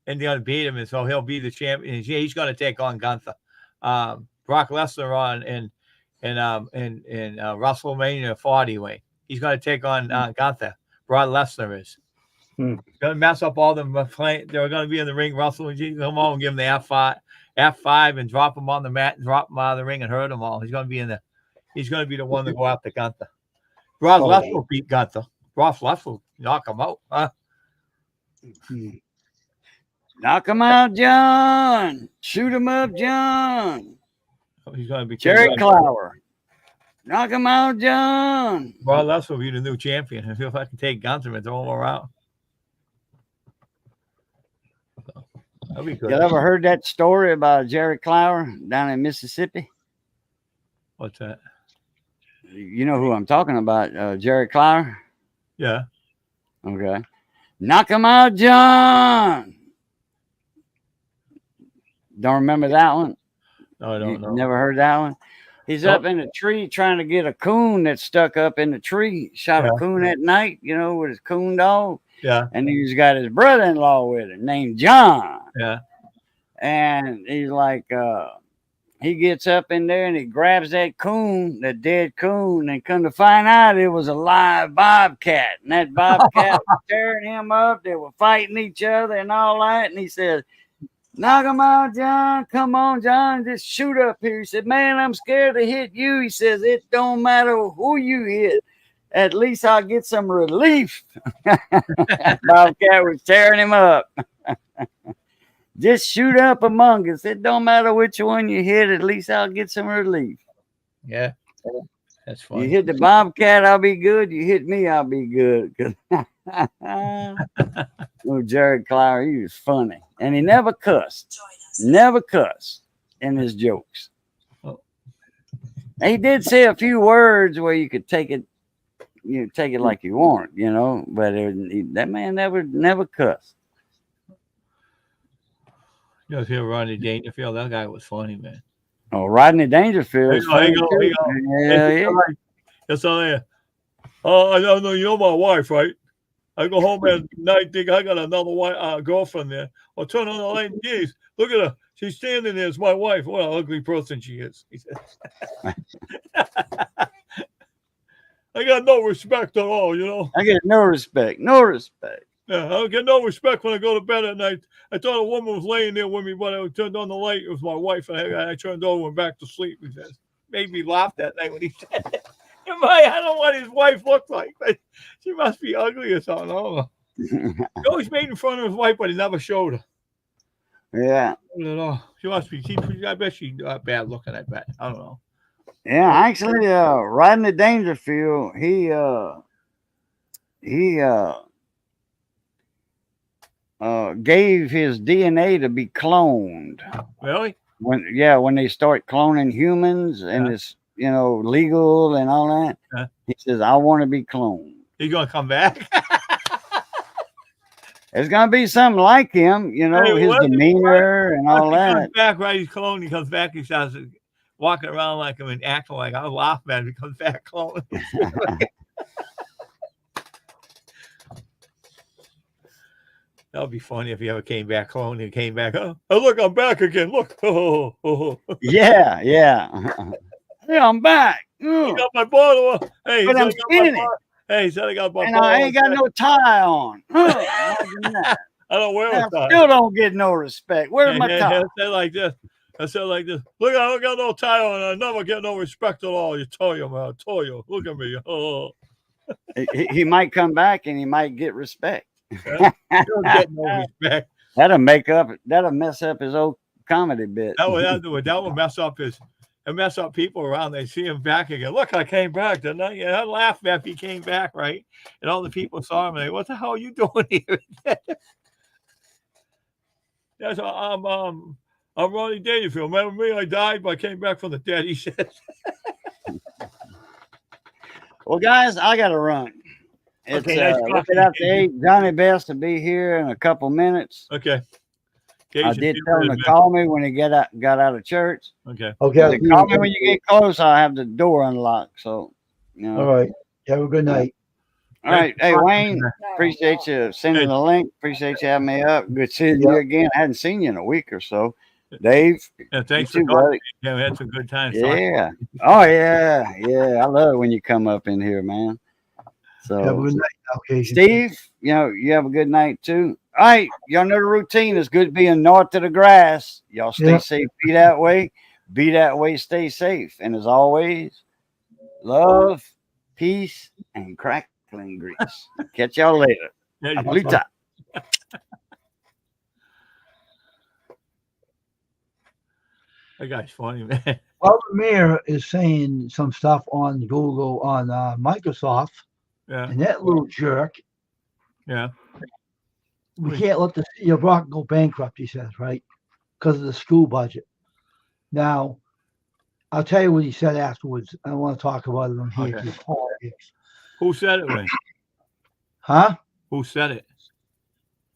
and they're going to beat him, and so he'll be the champion. He's going to take on Gunther. Brock Lesnar on in WrestleMania 40 way. He's going to take on Gunther. Brock Lesnar is. Going to mess up all them. They're going to be in the ring wrestling. Come on, give him the F5 and drop him on the mat and drop him out of the ring and hurt them all. He's going to be He's going to be the one to go after Gunther. Brock Lesnar will beat Gunther. Brock Lesnar will knock him out. Huh? Knock him out, John. Shoot him up, John. He's going to be Jerry Clower. Knock him out, John. Brock Lesnar will be the new champion. If I can take Gunther and throw him around. That'd be good. You ever heard that story about Jerry Clower down in Mississippi? What's that? You know who I'm talking about, Jerry Clower? Yeah. Okay. Knock him out, John. Don't remember that one? No, I don't know. Never heard that one? He's up in a tree trying to get a coon that's stuck up in the tree. Shot a coon at night, you know, with his coon dog. Yeah. And he's got his brother-in-law with him named John. Yeah. And he's like, he gets up in there and he grabs that coon, that dead coon, and come to find out it was a live bobcat. And that bobcat was tearing him up. They were fighting each other and all that. And he said, knock him out, John. Come on, John. Just shoot up here. He said, man, I'm scared to hit you. He says, it don't matter who you hit. At least I'll get some relief. Bobcat was tearing him up. Just shoot up among us. It don't matter which one you hit. At least I'll get some relief. Yeah. That's funny. You hit the bobcat, I'll be good. You hit me, I'll be good. Oh, Jerry Clower, he was funny. And he never cussed. Never cussed in his jokes. Oh. He did say a few words where you could take it, take it like you want, but that man never cussed. You know, hear Rodney Dangerfield. That guy was funny, man. Oh, Rodney Dangerfield. Hang on. Yeah. That's all there. Oh, I don't know. You know my wife, right? I go home at night, think I got another wife, girlfriend there. I'll turn on the light. Geez, look at her. She's standing there. It's my wife. What an ugly person she is. He says. I got no respect at all, I get no respect. No respect. Yeah, I don't get no respect when I go to bed at night. I thought a woman was laying there with me, but I turned on the light. It was my wife, and I turned over and back to sleep. He says, made me laugh that night when he said that. I don't know what his wife looked like, but she must be ugly or something. I don't know. He always made in front of his wife, but he never showed her. Yeah. I don't know. She must be. I bet she's bad looking. I bet. I don't know. Yeah, actually, Rodney Dangerfield, he gave his DNA to be cloned. Really? When they start cloning humans and it's legal and all that, he says, I want to be cloned. He's gonna come back. It's gonna be something like him, his demeanor and all He that. comes back, right? He's cloned. He comes back. He starts walking around like him and acting like I laugh, man. He comes back cloned. That would be funny if he ever came back cloned and came back. Oh, look, I'm back again. Look. Yeah. Hey, I'm back. I got my bottle. Hey, But I'm skinny. Hey, he said I got my And bottle. I ain't got no tie on. Imagine that. I don't wear I a tie. still don't get no respect. Where's my tie? I said like this. Look, I don't got no tie on. I never get no respect at all. You Toyo, man. Toyo. Look at me. Oh. He might come back and he might get respect. You don't get no respect. That'll mess up his old comedy bit. That would mess up his. and mess up people around. They see him back again. Look, I came back, didn't I? Yeah, I laughed after he came back, right? And all the people saw him and they, what the hell are you doing here? That's I'm Ronnie Dangerfield. Remember me? I died, but I came back from the dead. He said. Well, guys, I got to run. It's Okay, nice look talking it up to to you. 8. Johnny Best will be here in a couple minutes. Okay. I Jason, did see you tell him later, to call me when he got out of church. man. Okay. Okay. I'll They see you call me again. when you get close. I'll have the door unlocked. So, you know. All right. Have a good night. All right. Hey, Wayne, No, appreciate you sending Hey. the link. Appreciate you having me up. Good seeing you Yep. again. I hadn't seen you in a week or so. Dave, Yeah, thanks you for too, calling. buddy. Yeah, we had some good times. talking. Yeah. Oh, yeah. Yeah. I love it when you come up in here, man. Have a So, good night, Caucasian. Steve, you have a good night too. All right. Y'all know the routine. It's good being north of the grass. Y'all stay Yep. safe. Be that way. Be that way. Stay safe. And as always, love, peace, and crackling grease. Catch y'all later. Yeah, Blue top. that guy's funny, man. Well, the mayor is saying some stuff on Google, on Microsoft, Yeah, and that little jerk, yeah. we Wait. can't let the city of Brockton go bankrupt, he says, right? Because of the school budget. Now, I'll tell you what he said afterwards. I don't want to talk about it on here. Okay. It's politics. Who said it, Wayne? Huh? Who said it?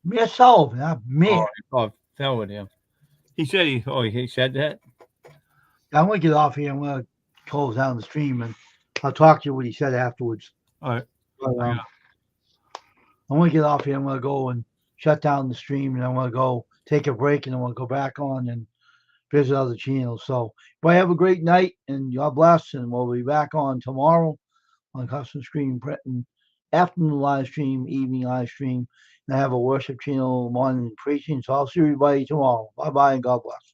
Mayor Sullivan, not Mayor. Oh, fell with him. He said he said that? I'm going to get off here. I'm going to close down the stream, and I'll talk to you what he said afterwards. All right. But, Yeah. I'm going to get off here. I'm going to go and shut down the stream, and I'm going to go take a break, and I'm going to go back on and visit other channels. So, but have a great night, and God bless, and we'll be back on tomorrow on Custom Screen Print and afternoon live stream, evening live stream, and I have a worship channel, morning preaching. So I'll see everybody tomorrow. Bye-bye, and God bless.